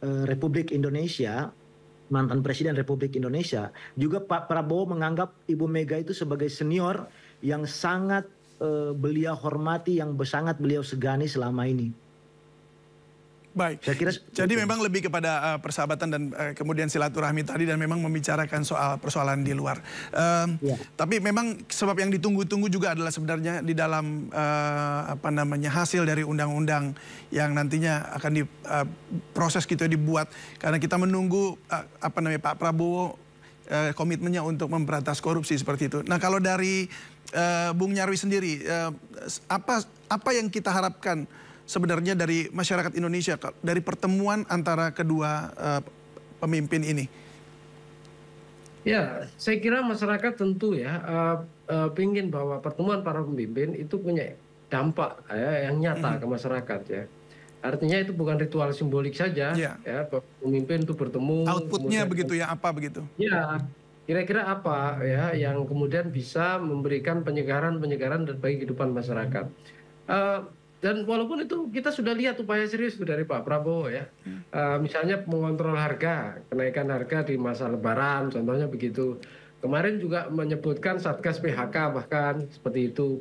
Republik Indonesia, mantan presiden Republik Indonesia, juga Pak Prabowo menganggap Ibu Mega itu sebagai senior yang sangat beliau hormati, yang sangat beliau segani selama ini. Baik, saya kira jadi memang lebih kepada persahabatan dan kemudian silaturahmi tadi, dan memang membicarakan soal persoalan di luar. Tapi memang sebab yang ditunggu-tunggu juga adalah sebenarnya di dalam hasil dari undang-undang yang nantinya akan diproses gitu dibuat, karena kita menunggu Pak Prabowo komitmennya untuk memberantas korupsi seperti itu. Nah, kalau dari Bung Nyarwi sendiri, apa yang kita harapkan sebenarnya dari masyarakat Indonesia dari pertemuan antara kedua pemimpin ini? Ya, saya kira masyarakat tentu ya ingin bahwa pertemuan para pemimpin itu punya dampak yang nyata ke masyarakat ya. Artinya itu bukan ritual simbolik saja, ya, pemimpin itu bertemu. Outputnya begitu ya, apa begitu? Ya, kira-kira apa ya yang kemudian bisa memberikan penyegaran bagi kehidupan masyarakat. Dan walaupun itu kita sudah lihat upaya serius dari Pak Prabowo ya, misalnya mengontrol harga, kenaikan harga di masa Lebaran, contohnya begitu. Kemarin juga menyebutkan Satgas PHK bahkan seperti itu.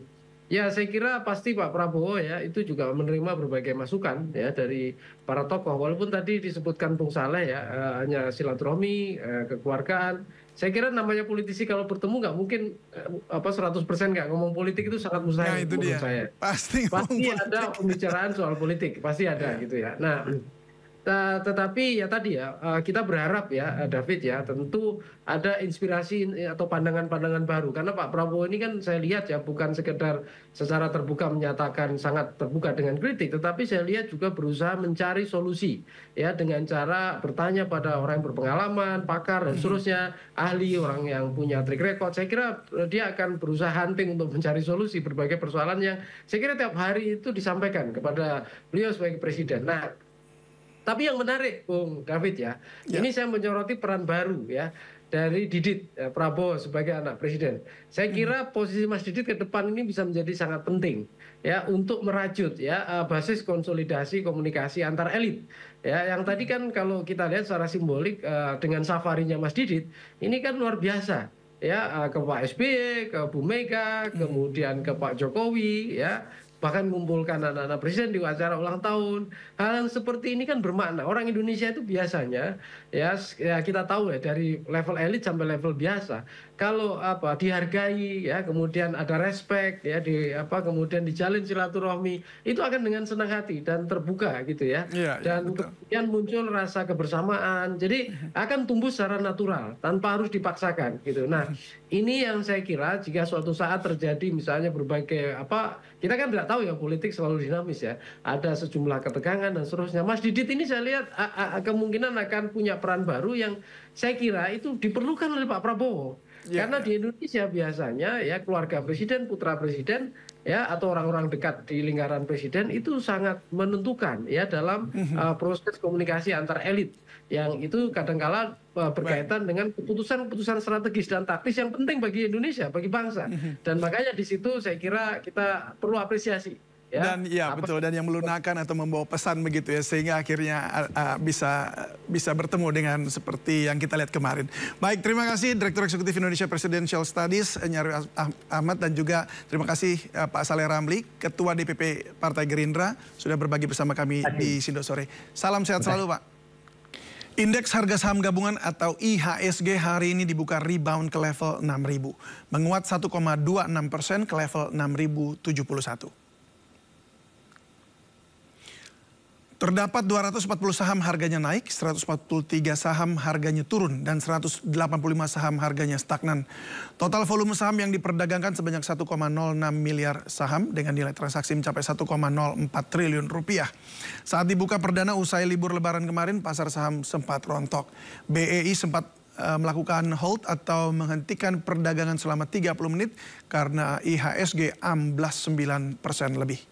Ya, saya kira pasti Pak Prabowo ya itu juga menerima berbagai masukan ya dari para tokoh. Walaupun tadi disebutkan Bung Saleh ya hanya silaturahmi, kekeluargaan. Saya kira namanya politisi kalau bertemu nggak mungkin 100% nggak ngomong politik, itu sangat mustahil menurut saya. Pasti ada pembicaraan soal politik, pasti ada gitu ya. Nah, tetapi ya tadi ya kita berharap ya David ya tentu ada inspirasi atau pandangan-pandangan baru, karena Pak Prabowo ini kan saya lihat ya bukan sekedar secara terbuka menyatakan sangat terbuka dengan kritik, tetapi saya lihat juga berusaha mencari solusi ya dengan cara bertanya pada orang yang berpengalaman, pakar dan seterusnya, ahli, orang yang punya track record. Saya kira dia akan berusaha hunting untuk mencari solusi berbagai persoalan yang saya kira tiap hari itu disampaikan kepada beliau sebagai presiden. Nah, tapi yang menarik, Bung David ya, ini saya menyoroti peran baru ya dari Didit Prabowo sebagai anak presiden. Saya kira posisi Mas Didit ke depan ini bisa menjadi sangat penting ya untuk merajut ya basis konsolidasi komunikasi antar elit. Ya, yang tadi kan kalau kita lihat secara simbolik dengan safarinya Mas Didit, ini kan luar biasa. Ya, ke Pak SBY, ke Bu Mega, kemudian ke Pak Jokowi ya. Bahkan mengumpulkan anak-anak presiden di acara ulang tahun. Hal yang seperti ini kan bermakna. Orang Indonesia itu biasanya ya kita tahu ya dari level elit sampai level biasa. Kalau dihargai ya, kemudian ada respect ya, kemudian dijalin silaturahmi, itu akan dengan senang hati dan terbuka gitu ya. Dan kemudian muncul rasa kebersamaan. Jadi akan tumbuh secara natural tanpa harus dipaksakan gitu. Nah, ini yang saya kira jika suatu saat terjadi misalnya berbagai kita kan tidak tahu ya, politik selalu dinamis ya. Ada sejumlah ketegangan dan seterusnya. Mas Didit ini saya lihat kemungkinan akan punya peran baru yang saya kira itu diperlukan oleh Pak Prabowo. Karena di Indonesia biasanya ya keluarga presiden, putra presiden ya atau orang-orang dekat di lingkaran presiden itu sangat menentukan ya dalam proses komunikasi antar elit, yang itu kadangkala berkaitan dengan keputusan-keputusan strategis dan taktis yang penting bagi Indonesia, bagi bangsa. Dan makanya di situ saya kira kita perlu apresiasi. Ya, dan ya betul, dan yang melunakkan atau membawa pesan begitu ya, sehingga akhirnya bisa bertemu dengan seperti yang kita lihat kemarin. Baik, terima kasih Direktur Eksekutif Indonesia Presidential Studies Nyarwi Ahmad, dan juga terima kasih Pak Saleh Ramli, Ketua DPP Partai Gerindra, sudah berbagi bersama kami di Sindo Sore. Salam sehat selalu Pak. Indeks harga saham gabungan atau IHSG hari ini dibuka rebound ke level 6.000, menguat 1,26% ke level 6.071. Terdapat 240 saham harganya naik, 143 saham harganya turun, dan 185 saham harganya stagnan. Total volume saham yang diperdagangkan sebanyak 1,06 miliar saham dengan nilai transaksi mencapai 1,04 triliun rupiah. Saat dibuka perdana usai libur lebaran kemarin, pasar saham sempat rontok. BEI sempat melakukan hold atau menghentikan perdagangan selama 30 menit karena IHSG amblas 9% lebih.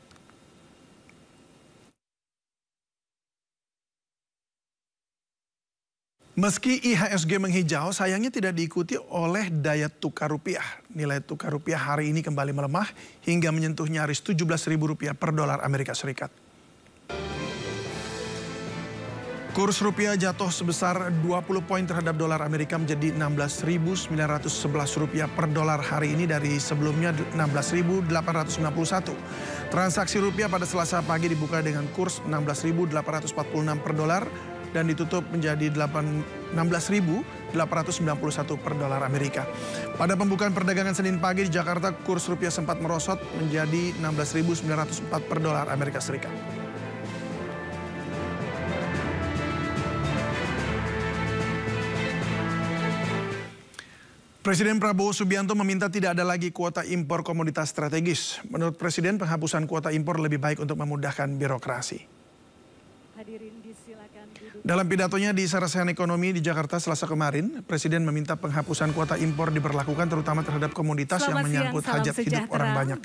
Meski IHSG menghijau, sayangnya tidak diikuti oleh daya tukar rupiah. Nilai tukar rupiah hari ini kembali melemah hingga menyentuh nyaris Rp17.000 per dolar Amerika Serikat. Kurs rupiah jatuh sebesar 20 poin terhadap dolar Amerika menjadi Rp16.911 per dolar hari ini dari sebelumnya Rp16.891. Transaksi rupiah pada Selasa pagi dibuka dengan kurs Rp16.846 per dolar dan ditutup menjadi Rp16.891 per dolar Amerika. Pada pembukaan perdagangan Senin pagi di Jakarta, kurs rupiah sempat merosot menjadi Rp16.904 per dolar Amerika Serikat. Presiden Prabowo Subianto meminta tidak ada lagi kuota impor komoditas strategis. Menurut Presiden, penghapusan kuota impor lebih baik untuk memudahkan birokrasi. Dalam pidatonya di Sarasehan Ekonomi di Jakarta Selasa kemarin, Presiden meminta penghapusan kuota impor diberlakukan terutama terhadap komoditas yang menyangkut hajat hidup orang banyak.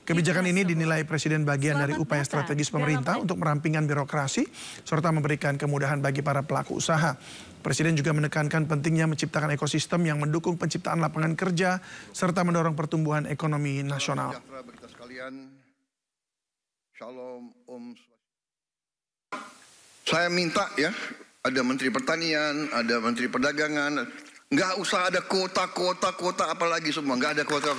Kebijakan ini dinilai Presiden bagian dari upaya strategis pemerintah untuk merampingkan birokrasi serta memberikan kemudahan bagi para pelaku usaha. Presiden juga menekankan pentingnya menciptakan ekosistem yang mendukung penciptaan lapangan kerja serta mendorong pertumbuhan ekonomi nasional. Shalom, Om. Saya minta ya, ada Menteri Pertanian, ada Menteri Perdagangan, nggak usah ada kuota apalagi semua, nggak ada kuota.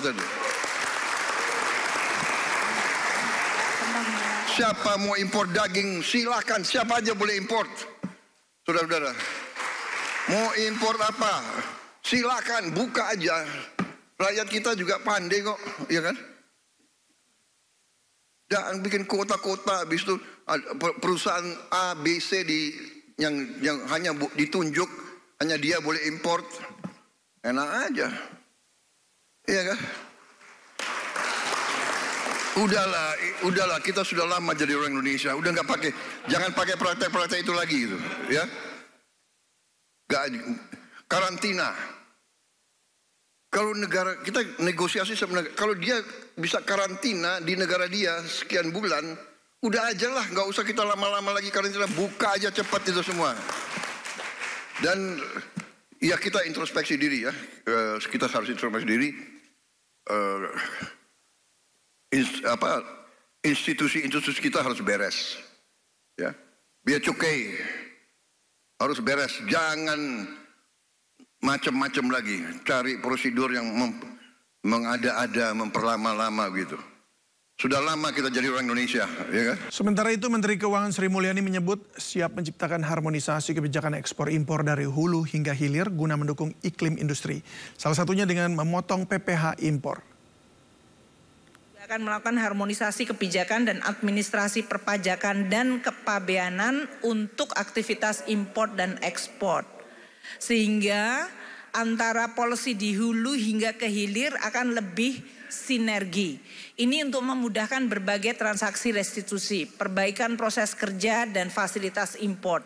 Siapa mau impor daging, silakan, siapa aja boleh import. Saudara-saudara, mau impor apa, silakan, buka aja. Rakyat kita juga pandai kok, ya kan? Jangan bikin kota-kota, habis itu perusahaan A, B, C yang hanya ditunjuk, hanya dia boleh import. Enak aja. Iya kan? Udahlah, kita sudah lama jadi orang Indonesia. Udah nggak pakai, jangan pakai praktek-praktek itu lagi gitu, ya. Karantina. Kalau negara kita negosiasi sebenarnya, kalau dia bisa karantina di negara dia sekian bulan, udah aja lah, nggak usah kita lama-lama lagi karantina, buka aja cepat itu semua. Dan ya kita introspeksi diri ya, kita harus introspeksi diri. Institusi kita harus beres, ya. Biaya cukai harus beres, jangan macam-macam lagi, cari prosedur yang mengada-ada, memperlama-lama gitu. Sudah lama kita jadi orang Indonesia, ya kan? Sementara itu Menteri Keuangan Sri Mulyani menyebut siap menciptakan harmonisasi kebijakan ekspor impor dari hulu hingga hilir guna mendukung iklim industri. Salah satunya dengan memotong PPh impor. Akan melakukan harmonisasi kebijakan dan administrasi perpajakan dan kepabeanan untuk aktivitas impor dan ekspor. Sehingga antara policy di hulu hingga ke hilir akan lebih sinergi. Ini untuk memudahkan berbagai transaksi restitusi, perbaikan proses kerja dan fasilitas impor.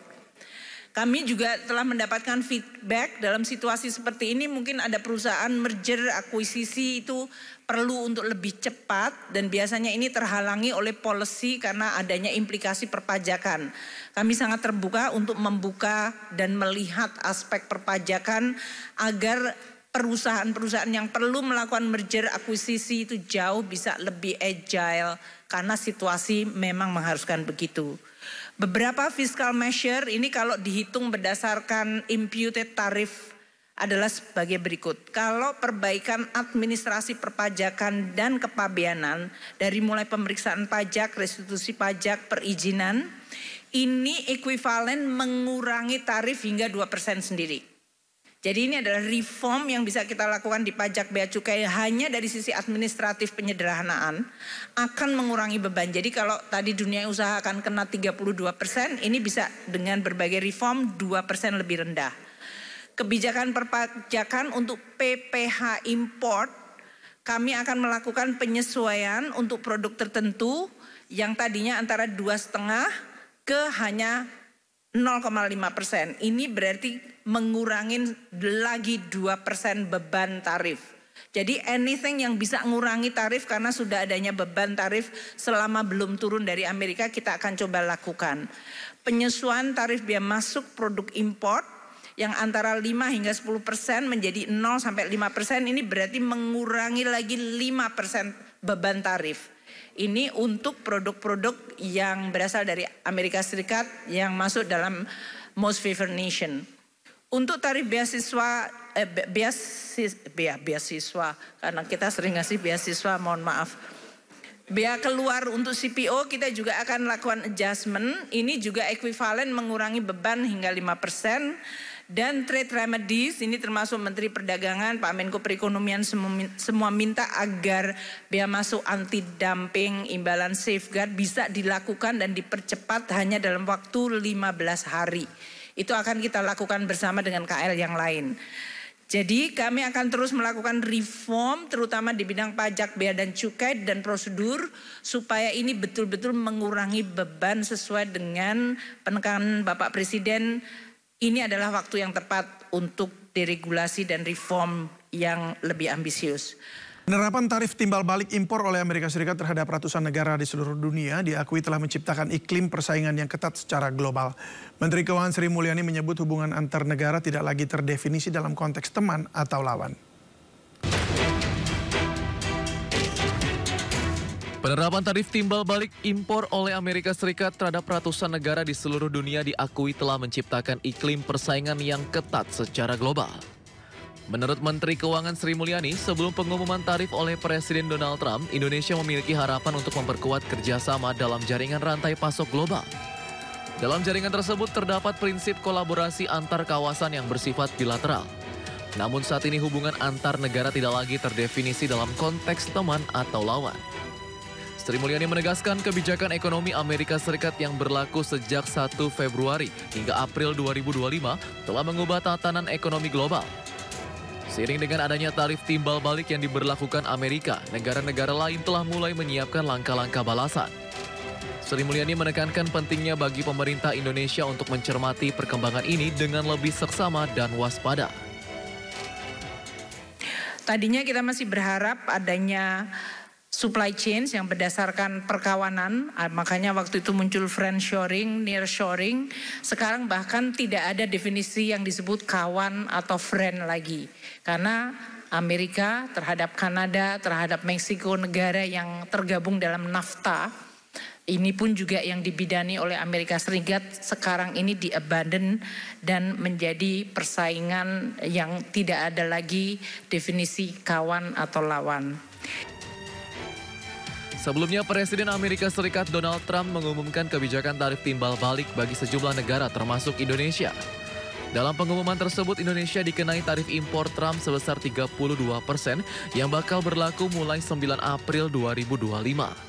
Kami juga telah mendapatkan feedback dalam situasi seperti ini, mungkin ada perusahaan merger, akuisisi itu perlu untuk lebih cepat dan biasanya ini terhalangi oleh policy karena adanya implikasi perpajakan. Kami sangat terbuka untuk membuka dan melihat aspek perpajakan agar perusahaan-perusahaan yang perlu melakukan merger akuisisi itu jauh bisa lebih agile karena situasi memang mengharuskan begitu. Beberapa fiscal measure ini kalau dihitung berdasarkan imputed tarif adalah sebagai berikut. Kalau perbaikan administrasi perpajakan dan kepabeanan dari mulai pemeriksaan pajak, restitusi pajak, perizinan, ini ekuivalen mengurangi tarif hingga 2% sendiri. Jadi ini adalah reform yang bisa kita lakukan di pajak bea cukai hanya dari sisi administratif penyederhanaan akan mengurangi beban. Jadi kalau tadi dunia usaha akan kena 32%, ini bisa dengan berbagai reform 2% lebih rendah. Kebijakan perpajakan untuk PPh import, kami akan melakukan penyesuaian untuk produk tertentu yang tadinya antara 2,5 ke hanya 0,5%. Ini berarti mengurangi lagi 2% beban tarif. Jadi anything yang bisa mengurangi tarif karena sudah adanya beban tarif selama belum turun dari Amerika kita akan coba lakukan. Penyesuaian tarif biaya masuk produk import yang antara 5 hingga 10% menjadi 0 sampai 5%, ini berarti mengurangi lagi 5% beban tarif. Ini untuk produk-produk yang berasal dari Amerika Serikat yang masuk dalam Most Favored Nation. Untuk tarif beasiswa, karena kita sering ngasih beasiswa, mohon maaf. Bea keluar untuk CPO kita juga akan lakukan adjustment. Ini juga ekuivalen mengurangi beban hingga 5%. Dan trade remedies, ini termasuk Menteri Perdagangan, Pak Menko Perekonomian semua minta agar bea masuk anti dumping, imbalan safeguard bisa dilakukan dan dipercepat hanya dalam waktu 15 hari. Itu akan kita lakukan bersama dengan KL yang lain. Jadi kami akan terus melakukan reform terutama di bidang pajak, bea dan cukai dan prosedur supaya ini betul-betul mengurangi beban sesuai dengan penekanan Bapak Presiden. Ini adalah waktu yang tepat untuk deregulasi dan reform yang lebih ambisius. Penerapan tarif timbal balik impor oleh Amerika Serikat terhadap ratusan negara di seluruh dunia diakui telah menciptakan iklim persaingan yang ketat secara global. Menteri Keuangan Sri Mulyani menyebut hubungan antar negara tidak lagi terdefinisi dalam konteks teman atau lawan. Penerapan tarif timbal balik impor oleh Amerika Serikat terhadap ratusan negara di seluruh dunia diakui telah menciptakan iklim persaingan yang ketat secara global. Menurut Menteri Keuangan Sri Mulyani, sebelum pengumuman tarif oleh Presiden Donald Trump, Indonesia memiliki harapan untuk memperkuat kerjasama dalam jaringan rantai pasok global. Dalam jaringan tersebut terdapat prinsip kolaborasi antar kawasan yang bersifat bilateral. Namun saat ini hubungan antar negara tidak lagi terdefinisi dalam konteks teman atau lawan. Sri Mulyani menegaskan kebijakan ekonomi Amerika Serikat yang berlaku sejak 1 Februari hingga April 2025 telah mengubah tatanan ekonomi global. Seiring dengan adanya tarif timbal balik yang diberlakukan Amerika, negara-negara lain telah mulai menyiapkan langkah-langkah balasan. Sri Mulyani menekankan pentingnya bagi pemerintah Indonesia untuk mencermati perkembangan ini dengan lebih seksama dan waspada. Tadinya kita masih berharap adanya supply chains yang berdasarkan perkawanan, makanya waktu itu muncul friendshoring, nearshoring. Sekarang bahkan tidak ada definisi yang disebut kawan atau friend lagi. Karena Amerika terhadap Kanada, terhadap Meksiko, negara yang tergabung dalam NAFTA, ini pun juga yang dibidani oleh Amerika Serikat, sekarang ini di-abandon dan menjadi persaingan yang tidak ada lagi definisi kawan atau lawan. Sebelumnya, Presiden Amerika Serikat Donald Trump mengumumkan kebijakan tarif timbal balik bagi sejumlah negara termasuk Indonesia. Dalam pengumuman tersebut, Indonesia dikenai tarif impor Trump sebesar 32% yang bakal berlaku mulai 9 April 2025.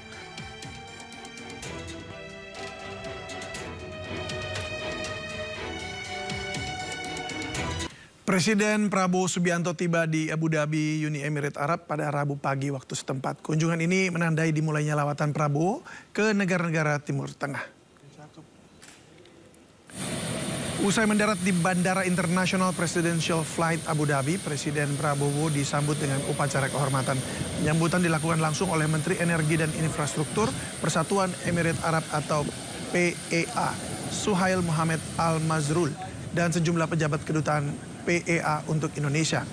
Presiden Prabowo Subianto tiba di Abu Dhabi, Uni Emirat Arab pada Rabu pagi waktu setempat. Kunjungan ini menandai dimulainya lawatan Prabowo ke negara-negara Timur Tengah. Usai mendarat di Bandara International Presidential Flight Abu Dhabi, Presiden Prabowo disambut dengan upacara kehormatan. Penyambutan dilakukan langsung oleh Menteri Energi dan Infrastruktur Persatuan Emirat Arab atau PEA, Suhail Mohammed Al-Mazrul, dan sejumlah pejabat kedutaan PEA untuk Indonesia.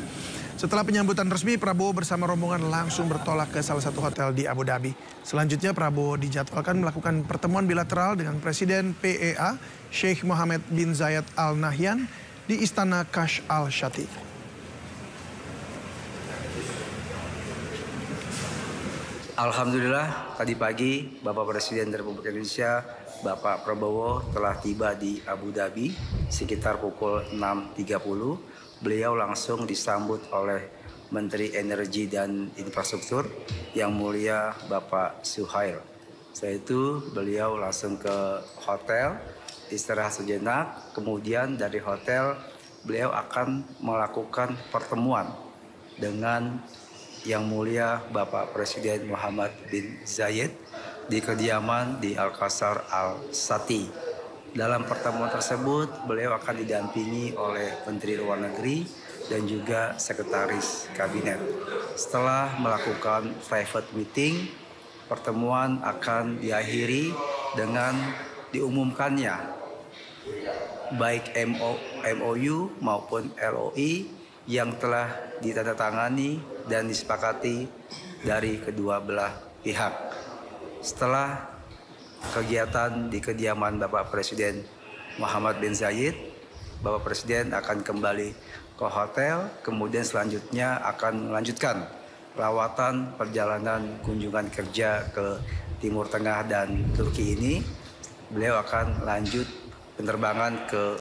Setelah penyambutan resmi, Prabowo bersama rombongan langsung bertolak ke salah satu hotel di Abu Dhabi. Selanjutnya Prabowo dijadwalkan melakukan pertemuan bilateral dengan Presiden PEA, Sheikh Mohammed bin Zayed Al Nahyan di Istana Kash Al Shati. Alhamdulillah, tadi pagi Bapak Presiden Republik Indonesia Bapak Prabowo telah tiba di Abu Dhabi sekitar pukul 6.30. Beliau langsung disambut oleh Menteri Energi dan Infrastruktur yang mulia Bapak Suhail. Setelah itu beliau langsung ke hotel, istirahat sejenak. Kemudian dari hotel beliau akan melakukan pertemuan dengan yang mulia Bapak Presiden Mohammed bin Zayed di kediaman di Al-Qasar Al-Shati. Dalam pertemuan tersebut, beliau akan didampingi oleh Menteri Luar Negeri dan juga Sekretaris Kabinet. Setelah melakukan private meeting, pertemuan akan diakhiri dengan diumumkannya baik MOU maupun LOI yang telah ditandatangani dan disepakati dari kedua belah pihak. Setelah kegiatan di kediaman Bapak Presiden Muhammad bin Zayed, Bapak Presiden akan kembali ke hotel, kemudian selanjutnya akan melanjutkan lawatan perjalanan kunjungan kerja ke Timur Tengah dan Turki ini. Beliau akan lanjut penerbangan ke